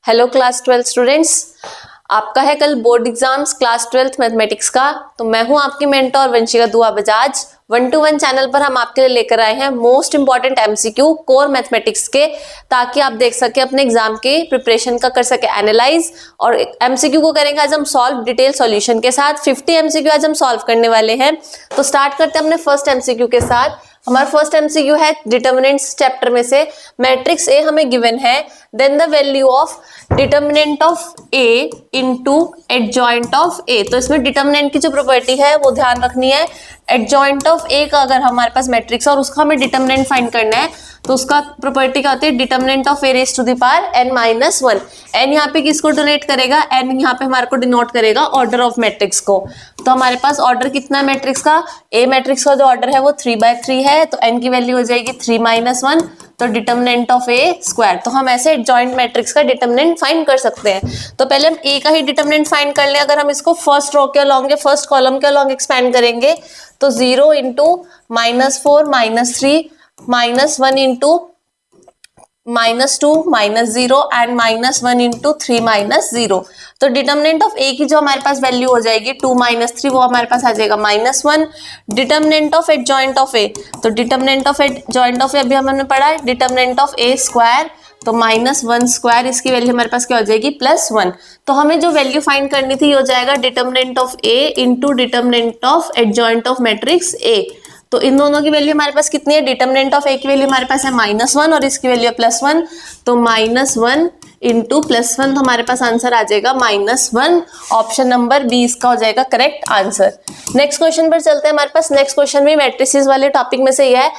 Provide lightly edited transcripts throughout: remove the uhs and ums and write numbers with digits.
Hello class 12 students, आपका है कल board exams class 12th mathematics का। तो मैं हूं आपकी मेंटर वंशिका दुआ बजाज। 1 to 1 चैनल पर हम आपके लिए लेकर आए हैं most important MCQ core mathematics के, ताकि आप देख सके अपने एग्जाम के प्रिपरेशन का कर सके एनालाइज। और एमसीक्यू को करेंगे आज हम सॉल्व डिटेल सॉल्यूशन के साथ। 50 एमसीक्यू आज हम सॉल्व करने वाले हैं। तो स्टार्ट करते हैं अपने फर्स्ट एमसीक्यू के साथ। हमारा फर्स्ट एमसीक्यू है डिटर्मिनेंट्स चैप्टर में से। मैट्रिक्स ए हमें गिवन है, then the value of determinant of A into adjoint of A. तो इसमें डिटर्मिनेंट की जो प्रॉपर्टी है वो ध्यान रखनी है। एडजॉइंट ऑफ ए का अगर हमारे पास मैट्रिक्स है और उसका हमें डिटर्मिनेंट फाइंड करना है, तो उसका प्रॉपर्टी क्या होती है, determinant of a raise to the power n-1। n यहाँ पे किसको डोनेट करेगा, n यहाँ पे हमारे को डिनोट करेगा ऑर्डर ऑफ मैट्रिक्स को। तो हमारे पास ऑर्डर कितना है मैट्रिक्स का, ए मैट्रिक्स का जो ऑर्डर है वो 3/3 है, तो n की वैल्यू हो जाएगी 3-1, तो डिटर्मिनेंट ऑफ ए स्क्वायर। तो हम ऐसे जॉइंट मैट्रिक्स का डिटर्मिनेंट फाइंड कर सकते हैं। तो पहले हम ए का ही डिटर्मिनेंट फाइंड कर लें। अगर हम इसको फर्स्ट रो के अलॉन्ग या फर्स्ट कॉलम के अलॉन्ग एक्सपेंड करेंगे तो 0 इंटू -4 -3 -1 इंटू -2 -0 एंड -1 इंटू 3 -0। तो डिटर्मिनेंट ऑफ ए की जो हमारे पास वैल्यू हो जाएगी 2 -3, वो हमारे पास आ जाएगा -1। Determinant of adjoint of A, तो डिटर्मिनेंट ऑफ एडजॉइंट ऑफ ए अभी हमने पढ़ा है, डिटर्मिनेंट ऑफ ए स्क्वायर, तो -1 स्क्वायर, इसकी वैल्यू हमारे पास क्या हो जाएगी +1। तो हमें जो वैल्यू फाइंड करनी थी हो जाएगा determinant of A into determinant of adjoint of matrix A. तो इन दोनों की वैल्यू हमारे पास कितनी है, डिटर्मिनेंट ऑफ ए की वैल्यू हमारे पास है -1 और इसकी वैल्यू है +1, तो -1 इंटू +1, तो हमारे पास आंसर आ जाएगा -1। ऑप्शन नंबर बी इसका हो जाएगा करेक्ट आंसर। नेक्स्ट क्वेश्चन पर चलते हैं। हमारे पास नेक्स्ट क्वेश्चन भी मैट्रिसेस वाले टॉपिक में से ही है।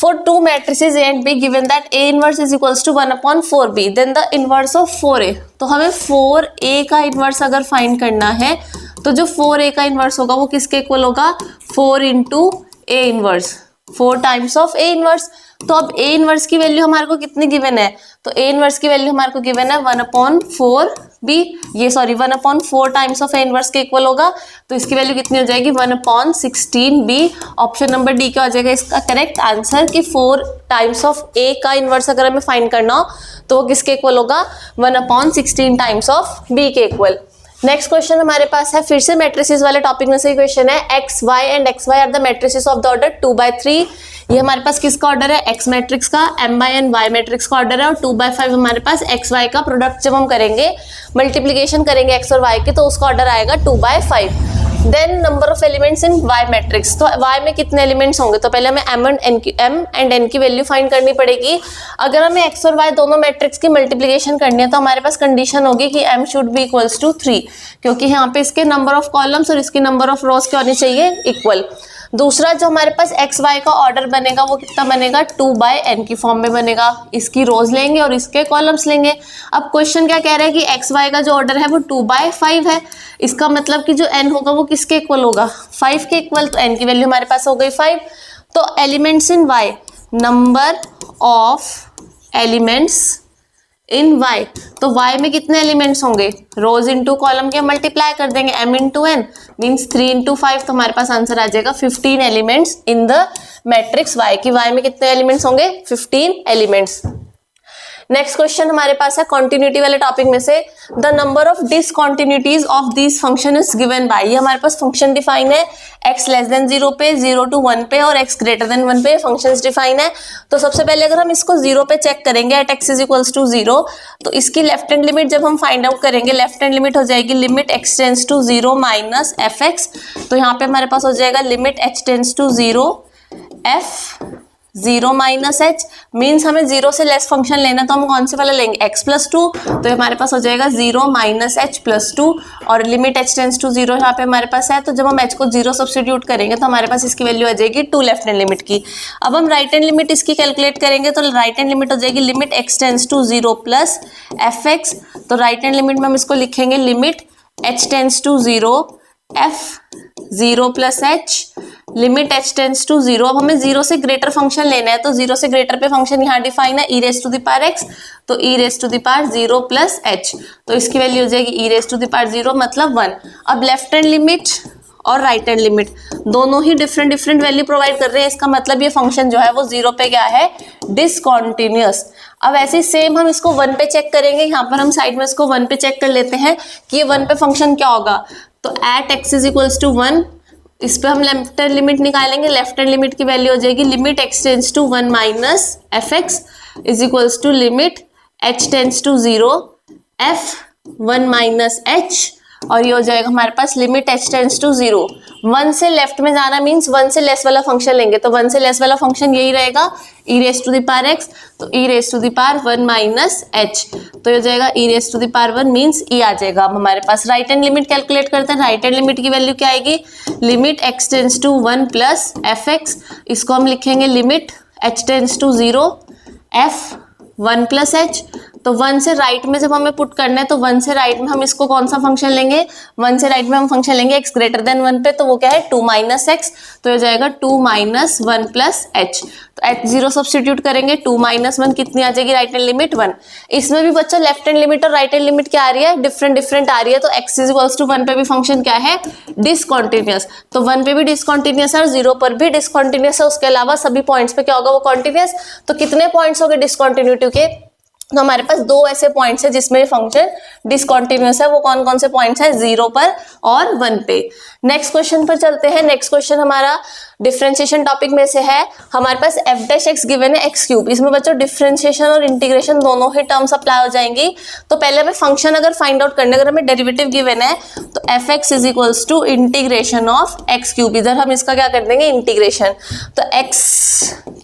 For 2 matrices A and B given that A inverse is equals to 1/4B, then the inverse of 4A। तो हमें 4A का इनवर्स अगर फाइंड करना है तो जो 4A का इनवर्स होगा वो किसके इक्वल होगा, 4 into A inverse, 4 times of A inverse. तो अब A इनवर्स की वैल्यू हमारे को कितनी गिवन है, तो A इनवर्स की वैल्यू हमारे को गिवन है 1/4B, ये sorry 1/4 times of A inverse के इक्वल होगा। तो इसकी वैल्यू कितनी हो जाएगी 1/16B। ऑप्शन नंबर डी क्या हो जाएगा इसका करेक्ट आंसर, कि 4 टाइम्स ऑफ A का इनवर्स अगर हमें फाइंड करना हो तो वो किसके इक्वल होगा, 1/16 टाइम्स ऑफ B के इक्वल। नेक्स्ट क्वेश्चन हमारे पास है फिर से मैट्रिसेस वाले टॉपिक में से क्वेश्चन है, X Y and X Y are the matrices of the order 2/3। ये हमारे पास किसका ऑर्डर है, एक्स मैट्रिक्स का, m/n वाई मैट्रिक्स का ऑर्डर है, और 2/5 हमारे पास एक्स वाई का प्रोडक्ट जब हम करेंगे मल्टीप्लीकेशन करेंगे एक्स और वाई की, तो उसका ऑर्डर आएगा 2/5। Then number of elements in Y matrix, तो वाई में कितने एलिमेंट्स होंगे, तो पहले हमें m एंड n की वैल्यू फाइंड करनी पड़ेगी। अगर हमें x और y दोनों मैट्रिक्स की मल्टीप्लिकेशन करनी है तो हमारे पास कंडीशन होगी कि m should be equals to 3, क्योंकि यहाँ पे इसके नंबर ऑफ कॉलम्स और इसकी नंबर ऑफ रोज क्या होनी चाहिए, इक्वल। दूसरा जो हमारे पास एक्स वाई का ऑर्डर बनेगा वो कितना बनेगा, 2/n की फॉर्म में बनेगा। इसकी रोज लेंगे और इसके कॉलम्स लेंगे। अब क्वेश्चन क्या कह रहा है कि एक्स वाई का जो ऑर्डर है वो 2/5 है, इसका मतलब कि जो n होगा वो किसके इक्वल होगा, 5 के इक्वल। तो n की वैल्यू हमारे पास हो गई 5। तो elements in y, number of elements in y, तो y में कितने एलिमेंट्स होंगे, रोज इंटू कॉलम के मल्टीप्लाई कर देंगे, m into n means 3 into 5, तो हमारे पास आंसर आ जाएगा 15 elements in the matrix y, की y में कितने एलिमेंट्स होंगे, 15 एलिमेंट्स। नेक्स्ट क्वेश्चन हमारे पास है कॉन्टिन्यूटी वाले टॉपिक में से, the number of discontinuities of this function is given by. ये हमारे पास फंक्शन डिफाइन है, x लेस देन 0 पे, 0 to 1 पे और x ग्रेटर देन 1 पे फंक्शंस डिफाइन है। तो सबसे पहले अगर हम इसको 0 पे चेक करेंगे at x is equals to 0, तो इसकी लेफ्ट हैंड लिमिट जब हम फाइंड आउट करेंगे, लेफ्ट हैंड लिमिट हो जाएगी limit x tends to 0 minus fx। तो यहाँ पे हमारे पास हो जाएगा limit h tends to 0 f 0 minus h, means हमें 0 से लेस फंक्शन लेना, तो हम कौन से वाला लेंगे, x प्लस 2। तो हमारे पास हो जाएगा 0 माइनस h प्लस 2, और लिमिट h टेंस टू 0 यहाँ पे हमारे पास है। तो जब हम h को 0 सब्स्टिट्यूट करेंगे तो हमारे पास इसकी वैल्यू आ जाएगी 2 लेफ्ट हैंड लिमिट की। अब हम राइट हैंड लिमिट इसकी कैलकुलेट करेंगे, तो राइट हैंड लिमिट हो जाएगी limit x tends to 0 plus fx। तो राइट हैंड लिमिट में हम इसको लिखेंगे limit h tends to 0 f 0 plus h, limit h tends to 0। अब हमें 0 से ग्रेटर फंक्शन लेना है, तो 0 से ग्रेटर पे फंक्शन यहाँ डिफाइन है e raise to the power x, तो e raise to the power 0 plus h, तो इसकी वैल्यू हो जाएगी e raise to the power 0 मतलब 1। अब लेफ्ट हैंड लिमिट और राइट हैंड लिमिट दोनों ही डिफरेंट वैल्यू प्रोवाइड कर रहे हैं। इसका मतलब ये फंक्शन जो है वो 0 पे क्या है, डिसकंटिन्यूअस। अब ऐसे ही सेम हम इसको 1 पे चेक करेंगे। यहाँ पर हम साइड में इसको 1 पे चेक कर लेते हैं कि ये 1 पे फंक्शन क्या होगा। तो at x is equals to 1, इस पे हम लेफ्ट हैंड लिमिट निकालेंगे। लेफ्ट हैंड लिमिट की वैल्यू हो जाएगी limit x tends to 1 minus F X is equals to limit h tends to 0 f 1 minus h, और ये हो जाएगा हमारे पास लिमिट h टेंड्स टू 0। 1 से लेफ्ट में जाना मीन्स 1 से लेस वाला फंक्शन लेंगे, तो 1 से लेस वाला फंक्शन यही रहेगा e raise to the power x, तो e raise to the power 1 minus h, तो ये हो जाएगा e raise to the power 1 means e आ जाएगा। अब हमारे पास राइट हैंड लिमिट कैलकुलेट करते हैं। राइट हैंड लिमिट की वैल्यू क्या आएगी, limit x tends to 1 plus F X, इसको हम लिखेंगे limit h tends to 0 f 1 plus h। तो 1 से राइट में जब हमें पुट करना है तो 1 से राइट में हम इसको कौन सा फंक्शन लेंगे, 1 से राइट में हम फंक्शन लेंगे x ग्रेटर देन 1 पे, तो वो क्या है 2 माइनस एक्स, तो हो जाएगा 2 माइनस 1 प्लस h। तो h0 सब्सटीट्यूट करेंगे, 2 माइनस 1 कितनी आ जाएगी, राइट हैंड लिमिट 1। इसमें भी बच्चों लेफ्ट हैंड लिमिट और राइट हैंड लिमिट क्या आ रही है, डिफरेंट आ रही है। तो x इज इक्वल्स टू 1 पे भी फंक्शन क्या है, डिसकंटिन्यूअस, तो 1 पे भी डिसकंटिन्यूअस है और 0 पर भी डिसकंटिन्यूअस है। उसके अलावा सभी पॉइंट्स पे क्या होगा, वो कॉन्टिन्यूअस। तो कितने पॉइंट्स हो गए डिसकंटिन्यूटी के, तो हमारे पास 2 ऐसे पॉइंट्स है जिसमें फंक्शन डिसकंटिन्यूअस है। वो कौन कौन से पॉइंट्स हैं, 0 पर और 1 पे। नेक्स्ट क्वेश्चन पर चलते हैं। नेक्स्ट क्वेश्चन हमारा डिफरेंशिएशन टॉपिक में से है। हमारे पास एफ डैश एक्स गिवन है एक्स क्यूब। इसमें बच्चों डिफरेंशिएशन और इंटीग्रेशन दोनों ही टर्म्स अप्लाई हो जाएंगी। तो पहले हमें फंक्शन अगर फाइंड आउट करने, अगर हमें डेरिवेटिव गिवन है तो F X is equals to integration of X cube. इधर हम इसका क्या कर देंगे, इंटीग्रेशन। तो एक्स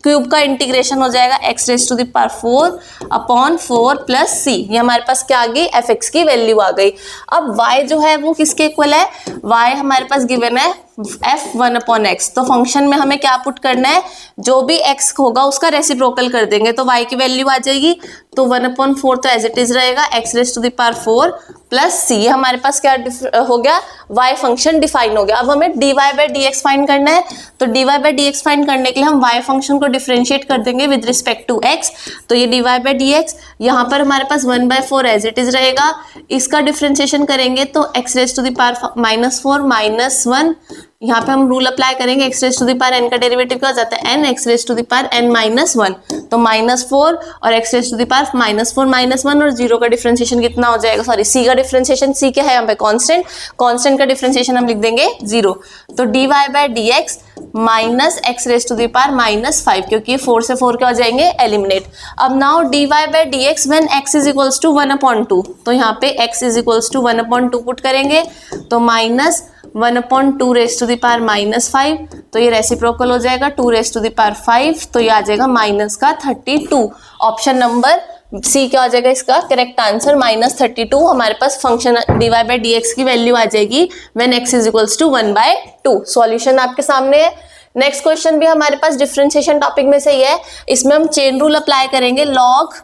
क्यूब का इंटीग्रेशन हो जाएगा x raise to the power 4 upon 4 plus c. ये हमारे पास क्या आ गई, एफ एक्स की वैल्यू आ गई। अब y जो है वो किसके इक्वल है, y हमारे पास गिवन है f1 अपॉन एक्स। तो फंक्शन में हमें क्या पुट करना है, जो भी x होगा उसका रेसिप्रोकल कर देंगे, तो y की वैल्यू आ जाएगी। तो 1/4 तो एज इट इज रहेगा x raise to the power 4 plus c. ये हमारे पास क्या हो गया, y फंक्शन डिफाइन हो गया। अब हमें dy बाई dx फाइंड करना है। तो dy बाई dx फाइंड करने के लिए हम y फंक्शन को डिफरेंशिएट कर देंगे विद रिस्पेक्ट टू x। तो ये dy बाई dx यहाँ पर हमारे पास 1/4 एज इट इज रहेगा। इसका डिफरेंशिएशन करेंगे तो x raise to the power -4 -1, यहाँ पे हम रूल अप्लाई करेंगे। x raise to the power n का डेरिवेटिव क्या हो जाता है, n x raise to the power n -1, तो -4 और x raise to the power -4 -1 और 0 का डिफरेंशिएशन कितना हो जाएगा, सॉरी c का डिफरेंशिएशन, c क्या है यहाँ पे कांस्टेंट, कांस्टेंट का डिफरेंशिएशन हम लिख देंगे 0। तो dy by dx minus X raise to the power -5, क्योंकि 4 से 4 क्या हो जाएंगे, एलिमिनेट। अब now dy by dx when x is equals to 1/2, तो यहाँ पे x is equals to 1/2 put करेंगे, तो -1/2 रेज टू द पावर -5, तो ये रेसिप्रोकल हो जाएगा 2 रेज टू द पावर 5, तो ये आ जाएगा माइनस का 32। ऑप्शन नंबर सी क्या हो जाएगा इसका करेक्ट आंसर, -32। हमारे पास फंक्शन dy बाई dx की वैल्यू आ जाएगी when x is equals to 1/2। Solution आपके सामने है। नेक्स्ट क्वेश्चन भी हमारे पास डिफरेंशिएशन टॉपिक में से ही है। इसमें हम चेन रूल अप्लाई करेंगे, log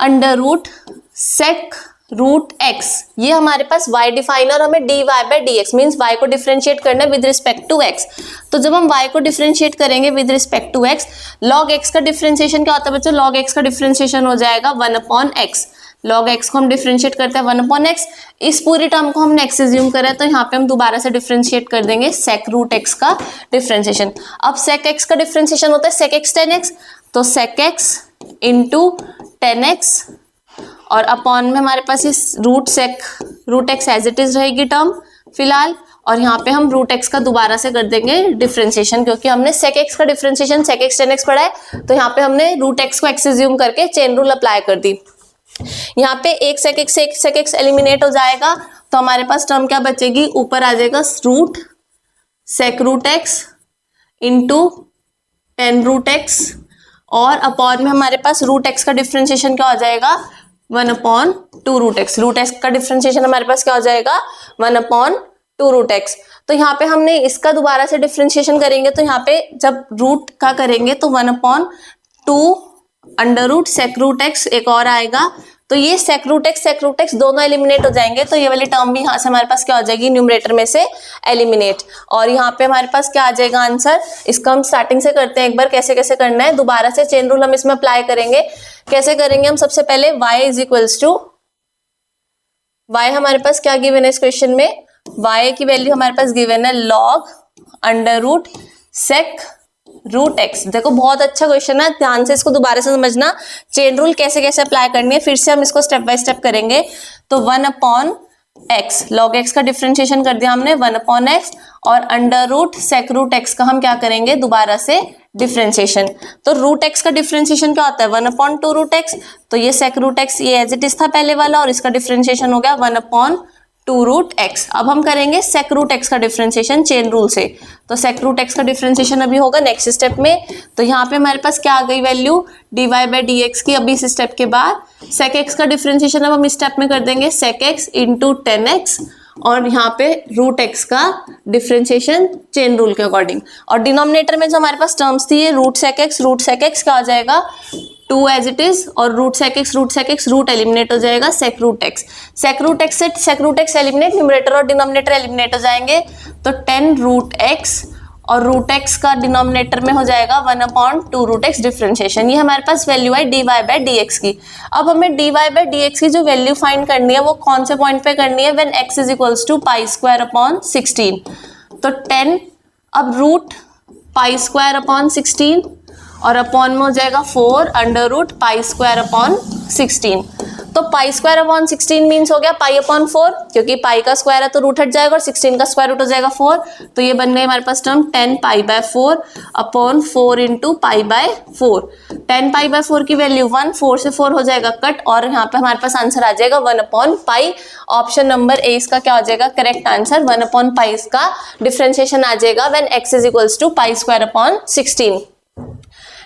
under root sec root X. ये हमारे पास y डिफाइन और हमें dy by dx means y को डिफरेंशिएट करना है विद रिस्पेक्ट टू x। तो जब हम y को डिफरेंशिएट करेंगे with respect to x, log x का डिफरेंशिएशन क्या होता है बच्चों, log x का डिफरेंशिएशन हो जाएगा 1/x। log x को हम डिफरेंशिएट करते हैं 1/x। इस पूरी टर्म को हमने x एज्यूम करा है, तो यहाँ पे हम दोबारा से डिफरेंशिएट कर देंगे sec रूट x का डिफरेंशिएशन। अब sec x का डिफरेंशिएशन होता है sec x tan x, तो sec x into tan X और अपॉन में हमारे पास इस root X as it is रहेगी टर्म फिलहाल, और यहाँ पे हम रूट एक्स का दोबारा से कर देंगे डिफरेंशिएशन, क्योंकि हमने सेक एक्स का differentiation sec x tan x पढ़ा है। तो यहाँ पे हमने रूट एक्स को एक्स एज्यूम करके चेन रूल अप्लाई कर दी। यहाँ पे एक सेक एक्स एलिमिनेट हो जाएगा, तो हमारे पास टर्म क्या बचेगी, ऊपर आ जाएगा root sec root x into tan root x, और अपॉन में हमारे पास रूट एक्स का डिफरेंशिएशन क्या हो जाएगा 1/2 रूट एक्स। रूट एक्स का डिफरेंशिएशन हमारे पास क्या हो जाएगा 1/2 रूट एक्स। तो यहाँ पे हमने इसका दोबारा से डिफरेंशिएशन करेंगे, तो यहाँ पे जब रूट का करेंगे तो 1/2 under root sec root x एक और आएगा, तो ये सेक रूट एक्स दोनों एलिमिनेट हो जाएंगे, तो ये वाली टर्म भी यहाँ से हमारे पास क्या हो जाएगी, न्यूमरेटर में से एलिमिनेट। और यहाँ पे हमारे पास क्या आ जाएगा आंसर, इसका हम स्टार्टिंग से करते हैं एक बार, कैसे कैसे करना है। दोबारा से चेन रूल हम इसमें अप्लाई करेंगे। कैसे करेंगे हम, सबसे पहले y is equals to, y हमारे पास क्या गिवन है इस क्वेश्चन में y की वैल्यू हमारे पास गिवन है log under root sec root x. देखो बहुत अच्छा क्वेश्चन है, ध्यान से इसको दोबारा से समझना, चेन रूल कैसे कैसे अप्लाई करनी है, फिर से हम इसको स्टेप बाय स्टेप करेंगे। तो 1 अपॉन एक्स, लॉग एक्स का डिफरेंशिएशन कर दिया हमने 1 अपॉन एक्स, और under root sec root x का हम क्या करेंगे दोबारा से डिफरेंशिएशन। तो रूट एक्स का डिफरेंशिएशन क्या होता है 1 अपॉन 2 रूट एक्स, तो ये सेक रूट एक्स ये एज इट इज था पहले वाला, और इसका डिफरेंशिएशन हो गया 1 अपॉन 2 रूट एक्स। अब हम करेंगे सेक रूट एक्स का डिफरेंशिएशन चेन रूल से। तो सेक रूट एक्स का डिफरेंशिएशन अभी होगा नेक्स्ट स्टेप में। तो यहाँ पे हमारे पास क्या आ गई value dy by D x की, अभी इस स्टेप के बाद सेक एक्स का डिफरेंशिएशन अब हम इस स्टेप में कर देंगे सेक एक्स इंटू 10x, और यहाँ पे रूट एक्स का डिफरेंशिएशन चेन रूल के अकॉर्डिंग। और डिनोमिनेटर में जो हमारे पास टर्म्स थी ये रूट सेक एक्स क्या हो जाएगा 2 एज इट इज, और root sec x root eliminate हो जाएगा सेक रूट एक्स से sec root x eliminate, numerator और डिनोमिनेटर एलिमिनेट हो जाएंगे। तो 10 रूट एक्स और रूट एक्स का डिनोमिनेटर में हो जाएगा 1 अपॉन 2 रूट एक्स डिफरेंशिएशन। ये हमारे पास वैल्यू है dy बाई डी एक्स की। अब हमें dy बाई डी एक्स की जो वैल्यू फाइंड करनी है वो कौन से पॉइंट पे करनी है, when x is equals to pi square upon 16। तो 10 अब रूट पाई स्क्वायर अपॉन 16 और अपॉन में हो जाएगा 4 under root pi square upon 16। तो पाई स्क्वायर अपॉन 16 मीन्स हो गया पाई अपॉन 4, क्योंकि पाई का स्क्वायर है तो रूट हट जाएगा और 16 का स्क्वायर रूट हो जाएगा 4। तो ये बन गई हमारे पास term 10 pi by 4 upon 4 into pi by 4। 10 pi by 4 की वैल्यू 1, 4 से 4 हो जाएगा कट, और यहाँ पे हमारे पास आंसर आ जाएगा 1 upon pi. Option number A इसका क्या हो जाएगा करेक्ट आंसर, 1 अपॉन पाई इसका डिफरेंशिएशन आ जाएगा when x is equals to pi square upon 16।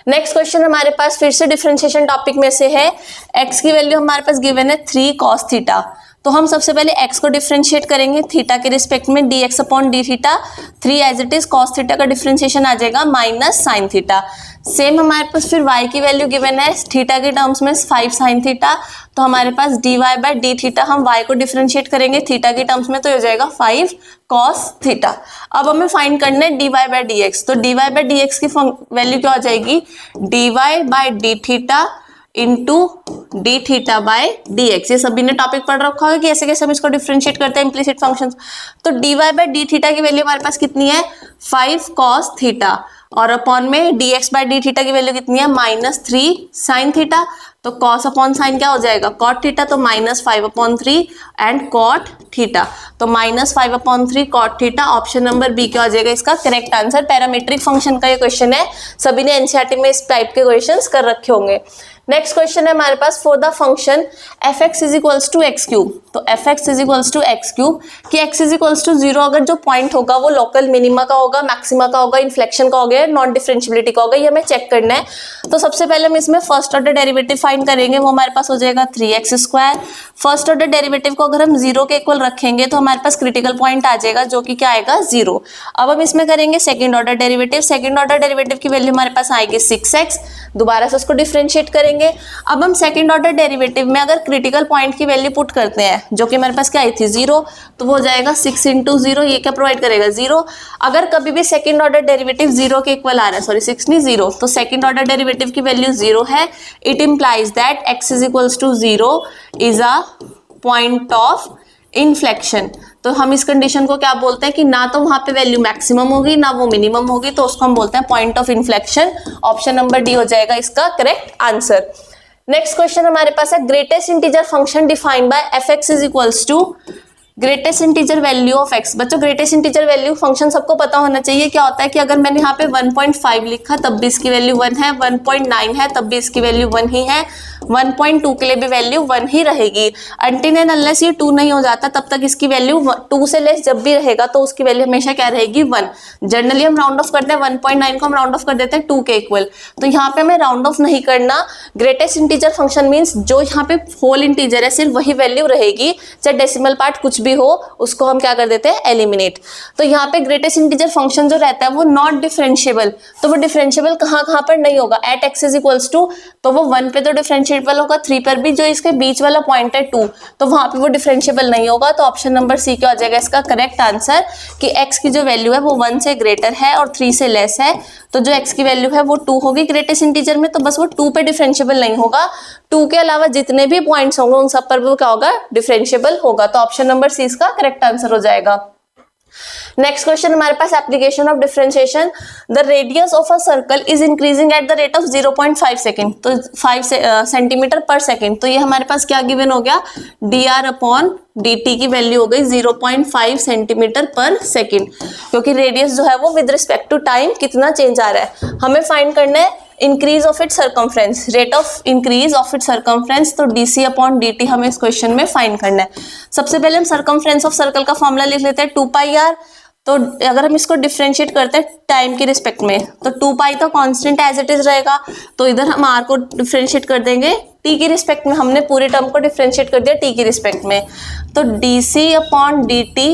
Next question हमारे पास फिर से डिफरेंशिएशन टॉपिक में से है। x की वैल्यू हमारे पास गिवन है 3 cos थीटा। तो हम सबसे पहले x को डिफरेंशिएट करेंगे थीटा के रिस्पेक्ट में, dx अपॉन d theta, 3 as it is cos theta का डिफरेंशिएशन आ जाएगा माइनस साइन थीटा। सेम हमारे पास फिर y की वैल्यू गिवन है थीटा के टर्म्स में 5 साइन थीटा। तो हमारे पास dy बाई डी थीटा, हम y को डिफरेंशिएट करेंगे थीटा के टर्म्स में, तो हो जाएगा 5 cos थीटा। अब हमें फाइंड करना है dy बाई डी एक्स। तो dy बाई डी एक्स की वैल्यू क्या हो जाएगी dy by D theta into D theta by D x. ये सभी ने टॉपिक पढ़ रखा होगा कि ऐसे कैसे हम इसको डिफरेंशिएट करते हैं इम्प्लिसिट फंक्शंस। तो dy बाई डी थीटा की वैल्यू हमारे पास कितनी है 5 cos थीटा, और अपॉन में dx बाई डी थीटा की वैल्यू कितनी है -3 साइन थीटा। तो cos अपॉन साइन क्या हो जाएगा cot थीटा, तो -5 अपॉन 3 एंड cot थीटा, तो -5 upon 3 cot theta. Option number B क्या हो जाएगा इसका करेक्ट आंसर। पैरामीट्रिक फंक्शन का ये क्वेश्चन है, सभी ने एनसीईआरटी में इस टाइप के क्वेश्चंस कर रखे होंगे। नेक्स्ट क्वेश्चन है हमारे पास for the function fx is equals to x cube. तो fx is equals to x cube कि x इज इक्वल्स टू 0 अगर जो पॉइंट होगा वो लोकल मिनिमा का होगा, मैक्सिमा का होगा, इन्फ्लेक्शन का होगा, नॉन डिफरेंशिएबिलिटी का होगा, ये हमें चेक करना है। तो सबसे पहले हम इसमें फर्स्ट ऑर्डर डेरिवेटिव फाइंड करेंगे, वो हमारे पास हो जाएगा 3x square. First order derivative को अगर हम 0 के इक्वल रखेंगे तो हमारे पास क्रिटिकल पॉइंट आ जाएगा जो कि क्या आएगा 0। अब हम इसमें करेंगे second order derivative. Second order derivative की वैल्यू हमारे पास आएगी 6x, दोबारा से उसको डिफरेंशिएट करेंगे। अब हम सेकंड ऑर्डर डेरिवेटिव में अगर क्रिटिकल पॉइंट की वैल्यू पुट करते हैं जो कि हमारे पास क्या आई थी 0, तो वो हो जाएगा 6 इंटू 0, ये क्या प्रोवाइड करेगा 0। अगर कभी भी सेकंड ऑर्डर डेरिवेटिव 0 के इक्वल आ रहा है, सॉरी 6 नहीं 0, तो सेकंड ऑर्डर डेरिवेटिव की वैल्यू 0 है। It implies that x is equals to 0 is a point of inflection. तो हम इस कंडीशन को क्या बोलते हैं कि ना तो वहां पे वैल्यू मैक्सिमम होगी ना वो मिनिमम होगी, तो उसको हम बोलते हैं point of inflection. Option number D हो जाएगा इसका करेक्ट आंसर। नेक्स्ट क्वेश्चन हमारे पास है greatest integer function defined by fx is equals to greatest integer value of x। बच्चों ग्रेटेस्ट इंटीजर वैल्यू फंक्शन सबको पता होना चाहिए। क्या होता है कि अगर मैंने यहाँ पे 1.5 लिखा तब भी इसकी वैल्यू 1 है, 1.9 है तब भी इसकी वैल्यू 1 ही है, 1.2 के लिए भी वैल्यू 1 ही रहेगी। अनटिल एंड अनलेस ये 2 नहीं हो जाता तब तक इसकी वैल्यू 2 से लेस जब भी रहेगा तो उसकी वैल्यू हमेशा क्या रहेगी 1। जनरली हम राउंड ऑफ करते हैं 1.9 को हम राउंड ऑफ कर देते हैं 2 के इक्वल, तो यहाँ पे हमें राउंड ऑफ नहीं करना। ग्रेटेस्ट इंटीजर फंक्शन मीन्स जो यहाँ पे होल इंटीजर है सिर्फ वही वैल्यू रहेगी, चाहे डेसिमल पार्ट कुछ भी हो उसको हम क्या कर देते हैं एलिमिनेट। तो यहाँ पे ग्रेटेस्ट इंटीजर फंक्शन जो रहता है वो नॉट डिफरेंशिएबल, तो वो डिफरेंशिएबल कहाँ पर नहीं होगा at x is equals to, तो वो 1 पे तो डिफरेंशिएबल होगा, 3 पर भी, जो इसके बीच वाला पॉइंट है 2 तो वहां पे वो डिफरेंशिएबल नहीं होगा। तो ऑप्शन नंबर सी क्या हो जाएगा इसका करेक्ट आंसर कि x की जो वैल्यू है वो 1 से ग्रेटर है और 3 से लेस है, तो जो x की वैल्यू है वो 2 होगी ग्रेटेस्ट इंटीजर में, तो बस वो 2 पे डिफरेंशिएबल नहीं होगा, 2 के अलावा जितने भी पॉइंट्स होंगे उन सब पर वो क्या होगा डिफरेंशिएबल होगा। तो ऑप्शन नंबर सी इसका करेक्ट आंसर हो जाएगा। नेक्स्ट क्वेश्चन हमारे पास application of differentiation. The radius of a circle is increasing at the rate of 0.5 second, तो 5 सेंटीमीटर पर सेकेंड। तो ये हमारे पास क्या गिवन हो गया, dr अपॉन dt की वैल्यू हो गई 0.5 सेंटीमीटर पर सेकेंड, क्योंकि रेडियस जो है वो विद रिस्पेक्ट टू टाइम कितना चेंज आ रहा है। हमें फाइंड करना है increase of its circumference, rate of increase of its circumference, तो dc अपॉन dt हमें इस क्वेश्चन में फाइंड करना है। सबसे पहले हम सर्कमफ्रेंस ऑफ सर्कल का फॉर्मूला लिख लेते हैं 2πr। तो अगर हम इसको डिफरेंशिएट करते हैं टाइम की रिस्पेक्ट में, तो 2π तो कांस्टेंट एज इट इज रहेगा, तो इधर हम r को डिफरेंशिएट कर देंगे t की रिस्पेक्ट में। हमने पूरे टर्म को डिफरेंशिएट कर दिया t की रिस्पेक्ट में, तो dc upon dt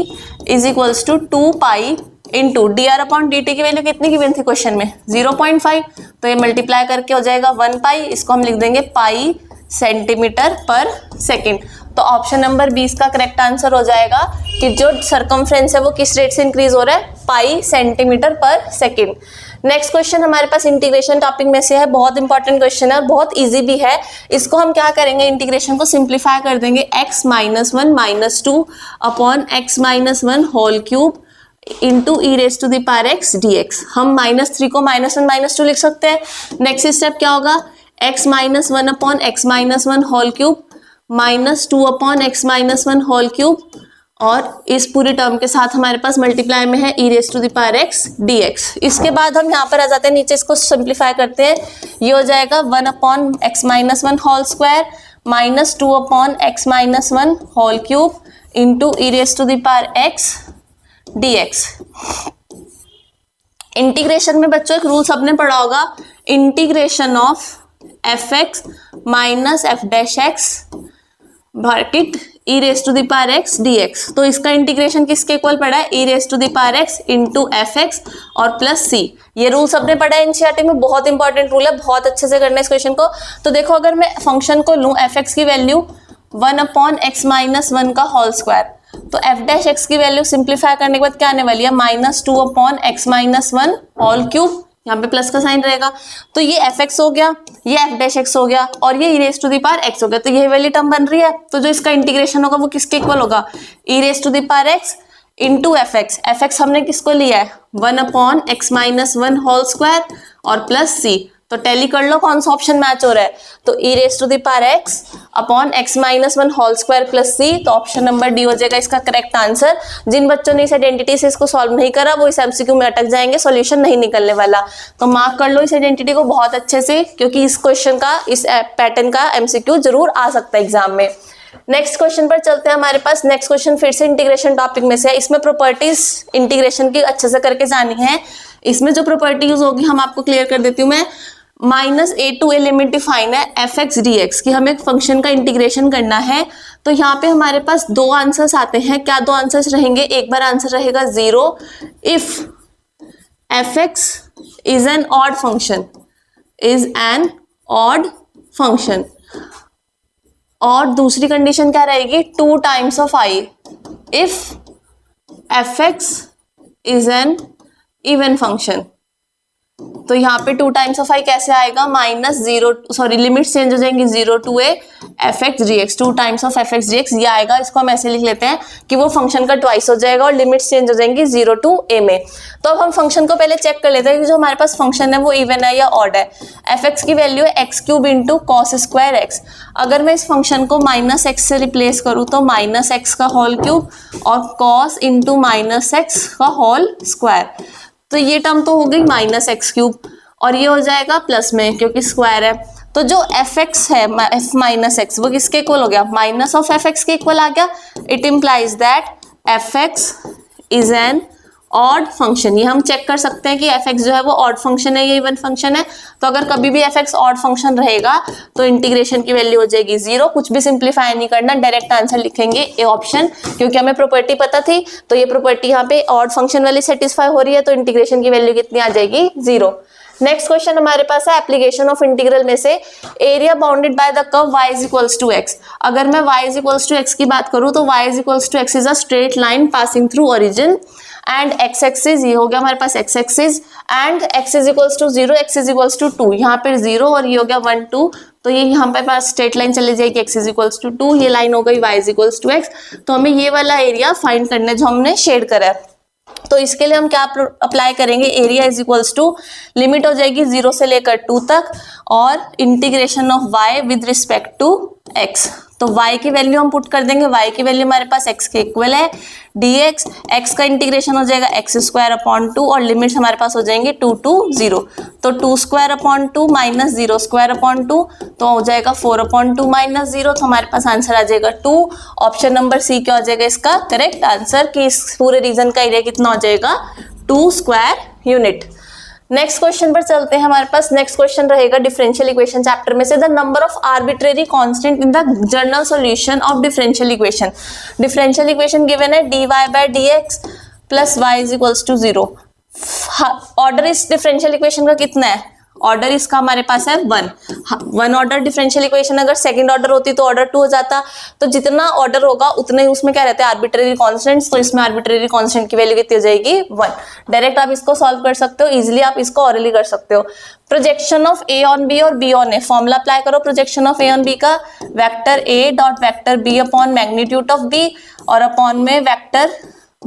is equals to 2π into dr upon dt की वैल्यू कितनी गिवन थी क्वेश्चन में, 0.5, तो ये मल्टीप्लाई करके हो जाएगा 1π, इसको हम लिख देंगे पाई सेंटीमीटर पर सेकेंड। तो ऑप्शन नंबर 20 का करेक्ट आंसर हो जाएगा कि जो सर्कमफ्रेंस है वो किस रेट से इंक्रीज हो रहा है, पाई सेंटीमीटर पर सेकेंड। नेक्स्ट क्वेश्चन हमारे पास इंटीग्रेशन टॉपिक में से है, बहुत इंपॉर्टेंट क्वेश्चन है और बहुत इजी भी है। इसको हम क्या करेंगे, इंटीग्रेशन को सिंप्लीफाई कर देंगे, x minus 1 minus 2 upon x minus 1 whole cube into e raise to the power x dx। हम -3 को -1 -2 लिख सकते हैं। नेक्स्ट स्टेप क्या होगा, x minus 1 upon x minus 1 whole cube -2 upon x minus 1 whole cube, और इस पूरी टर्म के साथ हमारे पास मल्टीप्लाई में है e raise to the power x dx। इसके बाद हम यहाँ पर आ जाते हैं, नीचे इसको सिंप्लीफाई करते हैं, ये हो जाएगा 1 upon x minus 1 whole square -2 upon x minus 1 whole cube into e raise to the power x dx। Integration में बच्चों एक रूल सबने पढ़ा होगा, integration of fx minus f dash x bracket e raise to the power x dx। तो इसका integration किसके equal पड़ा है, e raise to the power x into f x और प्लस सी। ये रूल सबने पढ़ा है एनसीईआरटी में, बहुत इंपॉर्टेंट रूल है, बहुत अच्छे से करना है इस क्वेश्चन को। तो देखो अगर मैं फंक्शन को लूँ एफ एक्स की वैल्यू 1 अपॉन एक्स माइनस 1 का होल स्क्वायर, तो एफ डैश एक्स की वैल्यू सिंप्लीफाई करने के बाद क्या आने वाली है, -2 upon x minus 1 whole cube, यहाँ पे प्लस का साइन रहेगा, तो ये एफ एक्स हो गया, ये एफ डैश एक्स हो गया और ये e raise to the power x हो गया। तो ये वाली टर्म बन रही है, तो जो इसका इंटीग्रेशन होगा वो किसके इक्वल होगा, e raise to the power x into f x. F x हमने किसको लिया है, 1 upon x minus 1 whole square और प्लस सी। तो टैली कर लो कौन सा ऑप्शन मैच हो रहा है, तो e raise to the power x upon x minus 1 whole square plus c, तो ऑप्शन नंबर डी हो जाएगा इसका करेक्ट आंसर। जिन बच्चों ने इस आइडेंटिटी से इसको सॉल्व नहीं करा वो इस एमसीक्यू में अटक जाएंगे, सॉल्यूशन नहीं निकलने वाला। तो मार्क कर लो इस आइडेंटिटी को बहुत अच्छे से, क्योंकि इस क्वेश्चन का, इस पैटर्न का एमसीक्यू जरूर आ सकता है एग्जाम में। नेक्स्ट क्वेश्चन पर चलते हैं, हमारे पास नेक्स्ट क्वेश्चन फिर से इंटीग्रेशन टॉपिक में से है। इसमें प्रॉपर्टीज इंटीग्रेशन की अच्छे से करके जानी है। इसमें जो प्रॉपर्टी यूज होगी हम आपको क्लियर कर देती हूँ मैं। -a to a limit define है एफ एक्स डी एक्स की, हमें एक फंक्शन का इंटीग्रेशन करना है। तो यहाँ पे हमारे पास दो आंसर्स आते हैं, क्या दो आंसर्स रहेंगे, एक बार आंसर रहेगा 0 if F X is an odd function, is an odd function, और दूसरी कंडीशन क्या रहेगी, 2 times of i if F X is an even function. तो यहाँ पे 2 टाइम्स ऑफ i कैसे आएगा, लिमिट्स चेंज हो जाएंगी 0 to a F x D x, 2 times of F x D x, ये आएगा। इसको हम ऐसे लिख लेते हैं कि वो फंक्शन का ट्वाइस हो जाएगा और लिमिट्स चेंज हो जाएंगी 0 to a में। तो अब हम फंक्शन को पहले चेक कर लेते हैं कि जो हमारे पास फंक्शन है वो इवन है या ऑड है। एफ एक्स की वैल्यू है x cube into cos square x. अगर मैं इस फंक्शन को -x से रिप्लेस करूँ तो -x का होल क्यूब और कॉस इंटू -x का होल स्क्वायर, तो ये टर्म तो हो गई -x क्यूब और ये हो जाएगा प्लस में क्योंकि स्क्वायर है। तो जो एफ एक्स है एफ माइनस एक्स वो किसके इक्वल हो गया, माइनस ऑफ एफ एक्स के इक्वल आ गया। It implies that F X is an odd function. ये हम चेक कर सकते हैं कि एफ एक्स जो है वो ऑड फंक्शन है या इवन फंक्शन है। तो अगर कभी भी एफ एक्स ऑड फंक्शन रहेगा तो इंटीग्रेशन की वैल्यू हो जाएगी 0, कुछ भी सिंप्लीफाई नहीं करना, डायरेक्ट आंसर लिखेंगे ए ऑप्शन, क्योंकि हमें प्रॉपर्टी पता थी। तो ये प्रॉपर्टी यहाँ पे ऑड फंक्शन वाली सेटिस्फाई हो रही है, तो इंटीग्रेशन की वैल्यू कितनी आ जाएगी, 0। नेक्स्ट क्वेश्चन हमारे पास है एप्लीकेशन ऑफ इंटीग्रल में से, area bounded by the curve y is equals to x। अगर मैं y is equals to x की बात करूँ तो y is equals to x is a straight line passing through origin and x axis, ये हो गया हमारे पास x axis, and x is equals to 0, x is equals to 2, यहाँ पे 0 और ये हो गया 1 2, तो तो ये यहाँ पे पास स्ट्रेट लाइन चली जाएगी, x इज इक्वल्स टू 2, ये लाइन हो गई y is equals to x। तो हमें ये वाला एरिया फाइंड करना है जो हमने शेड करा है। तो इसके लिए हम क्या अप्लाई करेंगे, area is equals to limit हो जाएगी 0 से लेकर 2 तक और integration of y with respect to x। तो y की वैल्यू हम पुट कर देंगे, y की वैल्यू हमारे पास x के इक्वल है dx, x का इंटीग्रेशन हो जाएगा x स्क्वायर अपॉन 2 और लिमिट्स हमारे पास हो जाएंगे 2 to 0। तो 2 square upon 2 minus 0 square upon 2 तो हो जाएगा 4 अपॉन 2 माइनस 0। तो हमारे पास आंसर आ जाएगा 2। ऑप्शन नंबर सी क्या हो जाएगा इसका करेक्ट आंसर, कि इस पूरे रीजन का एरिया कितना हो जाएगा 2 स्क्वायर यूनिट। नेक्स्ट क्वेश्चन पर चलते हैं। हमारे पास नेक्स्ट क्वेश्चन रहेगा डिफरेंशियल इक्वेशन चैप्टर में से, the number of arbitrary constant in the general solution of differential equation. Differential equation given है dy by dx plus y is equals to 0। Order इस डिफरेंशियल इक्वेशन का कितना है, order इसका हमारे पास है 1 ऑर्डर डिफरेंशियल इक्वेशन, अगर सेकंड ऑर्डर होती तो ऑर्डर 2 हो जाता। तो जितना ऑर्डर होगा उतने उसमें क्या रहते हैं आर्बिट्रेरी कांस्टेंट्स, तो इसमें आर्बिट्रेरी कांस्टेंट की वैल्यू कितनी हो जाएगी 1। डायरेक्ट आप इसको सॉल्व कर सकते हो, इजीली आप इसको ऑरली कर सकते हो। Projection of A on B और B on A, formula apply करो projection of A on B का, vector A dot vector B upon magnitude of B और अपॉन में vector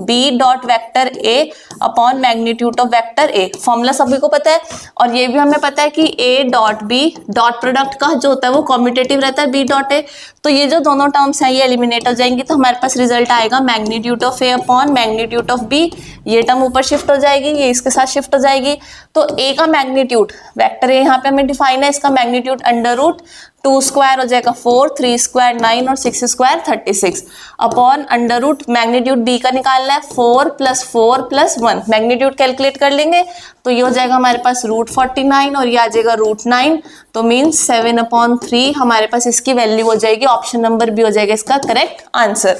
b dot vector a upon magnitude of vector a। Formula सभी को पता है और ये भी हमें पता है कि a dot b dot product का जो होता है वो कॉम्यूटेटिव रहता है b डॉट a। तो ये जो दोनों टर्म्स हैं ये एलिमिनेट हो जाएंगी, तो हमारे पास रिजल्ट आएगा magnitude of a upon magnitude of b। ये टर्म ऊपर शिफ्ट हो जाएगी, ये इसके साथ शिफ्ट हो जाएगी। तो a का मैग्नीट्यूड वेक्टर a यहाँ पे हमें डिफाइन है, इसका मैग्नीट्यूड अंडर रूट 2 स्क्वायर हो जाएगा 4, 3 स्क्वायर 9 और 6 square 36 upon under root magnitude b का निकालना है 4 प्लस 1। मैग्नीट्यूड कैलकुलेट कर लेंगे तो ये हो जाएगा हमारे पास रूट 49 और ये आ जाएगा रूट 9, तो मीन्स 7/3 हमारे पास इसकी वैल्यू हो जाएगी। ऑप्शन नंबर बी हो जाएगा इसका करेक्ट आंसर।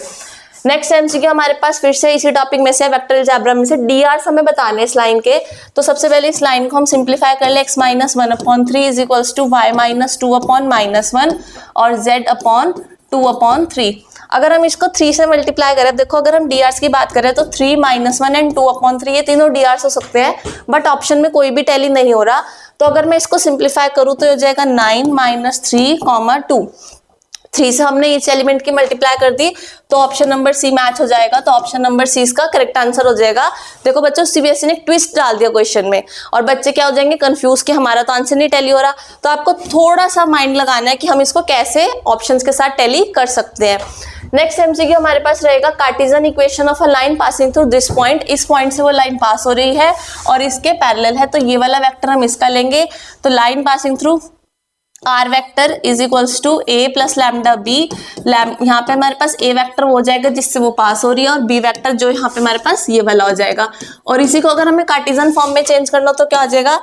नेक्स्ट एमसीक्यू हमारे पास फिर से इसी टॉपिक में से वेक्टर अलजेब्रा में से डीआर्स हमें बताने इस लाइन के। तो सबसे पहले इस लाइन को हम सिंप्लीफाई कर ले, x minus 1/3 is equals to y minus 2/-1 और z/2/3। अगर हम इसको 3 से मल्टीप्लाई करें, देखो अगर हम डीआर्स की बात करें तो 3 - 1 एंड 2/3 ये तीनों डीआर्स हो सकते हैं, बट ऑप्शन में कोई भी टैली नहीं हो रहा। तो अगर मैं इसको सिंप्लीफाई करूँ तो हो जाएगा 9 - 3, 2। 3 से हमने इस एलिमेंट की मल्टीप्लाई कर दी तो ऑप्शन नंबर सी मैच हो जाएगा। तो ऑप्शन नंबर सी इसका करेक्ट आंसर हो जाएगा। देखो बच्चों सीबीएसई ने ट्विस्ट डाल दिया क्वेश्चन में और बच्चे क्या हो जाएंगे कंफ्यूज कि हमारा तो आंसर नहीं टैली हो रहा। तो आपको थोड़ा सा माइंड लगाना है कि हम इसको कैसे ऑप्शंस के साथ टैली कर सकते हैं। नेक्स्ट एमसीक्यू हमारे पास रहेगा Cartesian equation of a line passing through this point. इस पॉइंट से वो लाइन पास हो रही है और इसके पैरेलल है, तो ये वाला वेक्टर हम इसका लेंगे। तो line passing through r vector is equals to a plus lambda b. यहाँ पे हमारे पास ए वेक्टर हो जाएगा जिससे वो पास हो रही है और बी वेक्टर जो यहाँ पे हमारे पास ये वाला हो जाएगा। और इसी को अगर हमें कार्टेशियन फॉर्म में चेंज करना तो क्या हो जाएगा,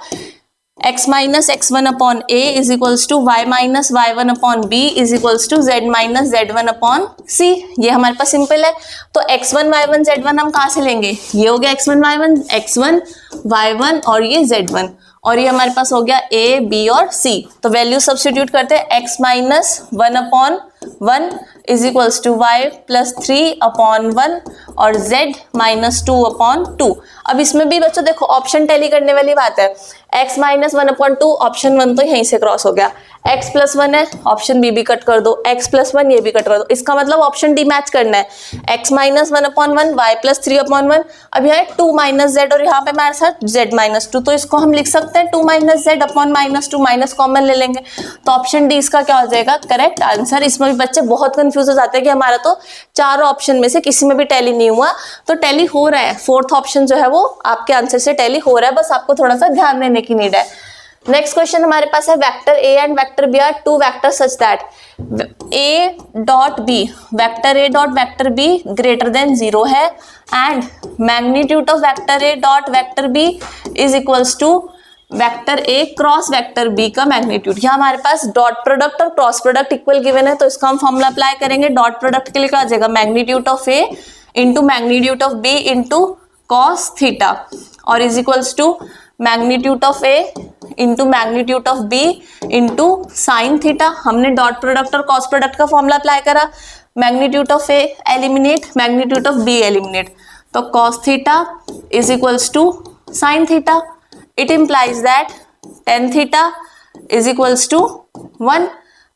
x minus x1/a is equals to y minus y1/b is equals to z minus z1/c। ये हमारे पास सिंपल है। तो x1 y1 z1 हम कहाँ से लेंगे, ये हो गया x1 y1 और ये z1 और ये हमारे पास हो गया a b और c। तो वैल्यू सब्स्टिट्यूट करते हैं, x minus 1/1 is equals to y plus 3/1 और z माइनस 2/2। अब इसमें भी बच्चों देखो ऑप्शन टैली करने वाली बात है। x माइनस 1/2 ऑप्शन 1 तो यहीं से क्रॉस हो गया, x प्लस 1 है ऑप्शन बी भी कट कर दो, x प्लस 1 ये भी कट कर दो। इसका मतलब ऑप्शन डी मैच करना है, x माइनस 1/1 y प्लस 3/1। अब यहाँ 2 माइनस z और यहाँ पे हमारे साथ z माइनस 2, तो इसको हम लिख सकते हैं 2 minus z upon minus 2, minus common ले लेंगे। तो ऑप्शन डी इसका क्या हो जाएगा करेक्ट आंसर। इसमें भी बच्चे बहुत कंफ्यूज हो जाते हैं कि हमारा तो चारों ऑप्शन में से किसी में भी टैली नहीं हुआ, तो टैली हो रहा है। फोर्थ ऑप्शन जो है वो आपके आंसर से टैली हो रहा है, बस आपको थोड़ा सा ध्यान देने की नीड है। नेक्स्ट क्वेश्चन हमारे पास है vector a and vector b are two vector such that a dot b, vector A dot vector b greater than 0 है and magnitude of vector A dot vector b is equals to vector a cross vector b का magnitude. यहाँ हमारे पास dot product और cross product equal given है, तो इसका हम फॉर्मूला अप्लाई करेंगे। डॉट प्रोडक्ट के लिए क्या आ जाएगा, magnitude of A into magnitude of B into cos theta और is equals to magnitude of A into magnitude of B into sine theta. हमने डॉट प्रोडक्ट और कॉस प्रोडक्ट का फॉर्मूला अप्लाई करा, magnitude of A eliminate, magnitude of B eliminate, तो cos theta is equals to sine theta. It implies that tan theta is equals to 1.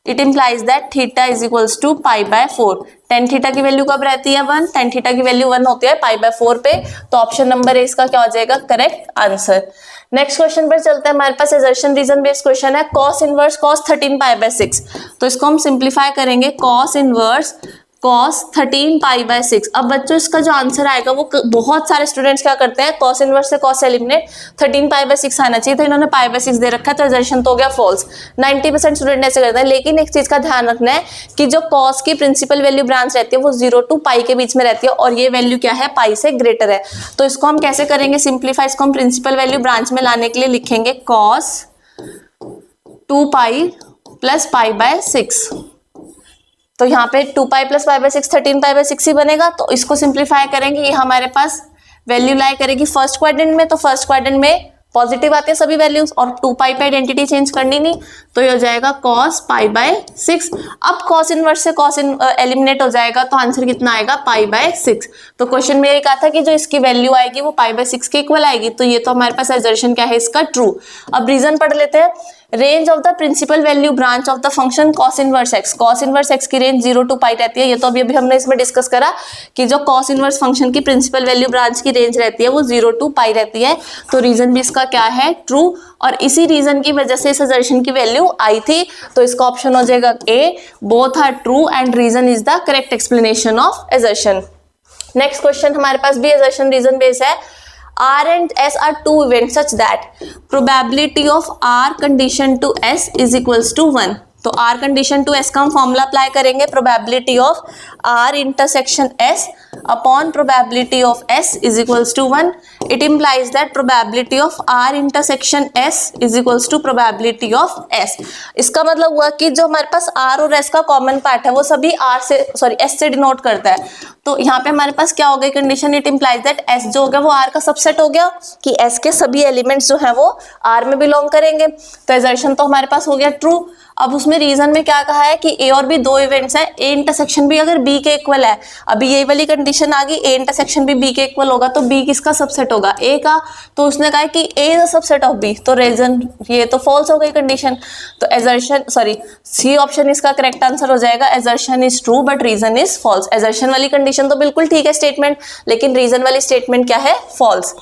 It implies that theta is equals to pi by 4। Tan theta की value कब रहती है 1, ten theta की value 1 होती है पाई by 4 पे। तो option number A इसका क्या हो जाएगा करेक्ट आंसर। नेक्स्ट क्वेश्चन पर चलते हैं, हमारे पास एजर्शन रीजन बेस्ड क्वेश्चन है। Cos inverse cos 13 pi by 6, तो इसको हम सिंप्लीफाई करेंगे। Cos inverse cos 13 pi by 6। अब बच्चों इसका जो आंसर आएगा वो बहुत सारे स्टूडेंट्स क्या करते हैं, cos इनवर्स से cos एलिमिनेट 13 पाई बाय 6 आना चाहिए, तो इन्होंने पाई बाय 6 दे रखा है, तो एजर्शन तो हो गया फॉल्स। 90% स्टूडेंट ऐसे करते हैं। लेकिन एक चीज का ध्यान रखना है कि जो cos की प्रिंसिपल वैल्यू ब्रांच रहती है वो 0 टू पाई के बीच में रहती है, और ये वैल्यू क्या है पाई से ग्रेटर है। तो इसको हम कैसे करेंगे सिंप्लीफाई, इसको हम प्रिंसिपल वैल्यू ब्रांच में लाने के लिए लिखेंगे cos 2 pi plus pi by 6। तो यहाँ पे 2 pi plus pi by 6 13 pi by 6 ही बनेगा। तो इसको सिंप्लीफाई करेंगे, ये हमारे पास वैल्यू लाई करेगी फर्स्ट क्वाड्रेंट में, तो फर्स्ट क्वाड्रेंट में पॉजिटिव आते हैं सभी वैल्यूज, और 2 पाई पे आइडेंटिटी चेंज करनी नहीं, तो ये हो जाएगा cos पाई बाय 6। अब cos इनवर्स से cos एलिमिनेट हो जाएगा, तो आंसर कितना आएगा पाई बाय 6। तो क्वेश्चन में यही कहा था कि जो इसकी वैल्यू आएगी वो पाई बाय 6 के इक्वल आएगी, तो ये तो हमारे पास एजर्शन क्या है इसका ट्रू। अब रीजन पढ़ लेते हैं। Range of the principal value branch of the function cos inverse x, cos inverse x की रेंज 0 टू पाई रहती है। ये तो अभी हमने इसमें डिस्कस करा कि जो cos इनवर्स फंक्शन की प्रिंसिपल वैल्यू ब्रांच की रेंज रहती है वो 0 टू पाई रहती है, तो रीजन भी इसका क्या है ट्रू। और इसी रीजन की वजह से इस एजर्शन की वैल्यू आई थी, तो इसका ऑप्शन हो जाएगा A, both are true and reason is the correct explanation of assertion. Next question हमारे पास भी एजर्शन रीजन बेस है। R and S are two events such that probability of R condition to S is equals to 1। तो R condition to S का हम formula apply करेंगे, probability of R intersection S upon probability of S is equals to 1। It implies that probability of R intersection S is equals to probability of S। इसका मतलब हुआ कि जो हमारे पास R और S का कॉमन पार्ट है वो सभी S से डिनोट करता है। तो यहाँ पे हमारे पास क्या हो गई condition, it implies that S जो हो गया वो R का सबसेट हो गया, कि S के सभी एलिमेंट्स जो है वो R में बिलोंग करेंगे। तो एजर्शन तो हमारे पास हो गया ट्रू। अब उसमें रीजन में क्या कहा है कि ए और बी दो इवेंट्स हैं, ए इंटरसेक्शन भी अगर बी के इक्वल है, अभी ये वाली कंडीशन आ गई ए इंटरसेक्शन भी बी के इक्वल होगा, तो बी किसका सबसेट होगा ए का, तो उसने कहा कि A is a subset of B, तो रीजन ये तो फॉल्स हो गई कंडीशन। तो एजर्शन सी ऑप्शन इसका करेक्ट आंसर हो जाएगा, assertion is true but reason is false. Assertion वाली कंडीशन तो बिल्कुल ठीक है स्टेटमेंट, लेकिन रीजन वाली स्टेटमेंट क्या है फॉल्स।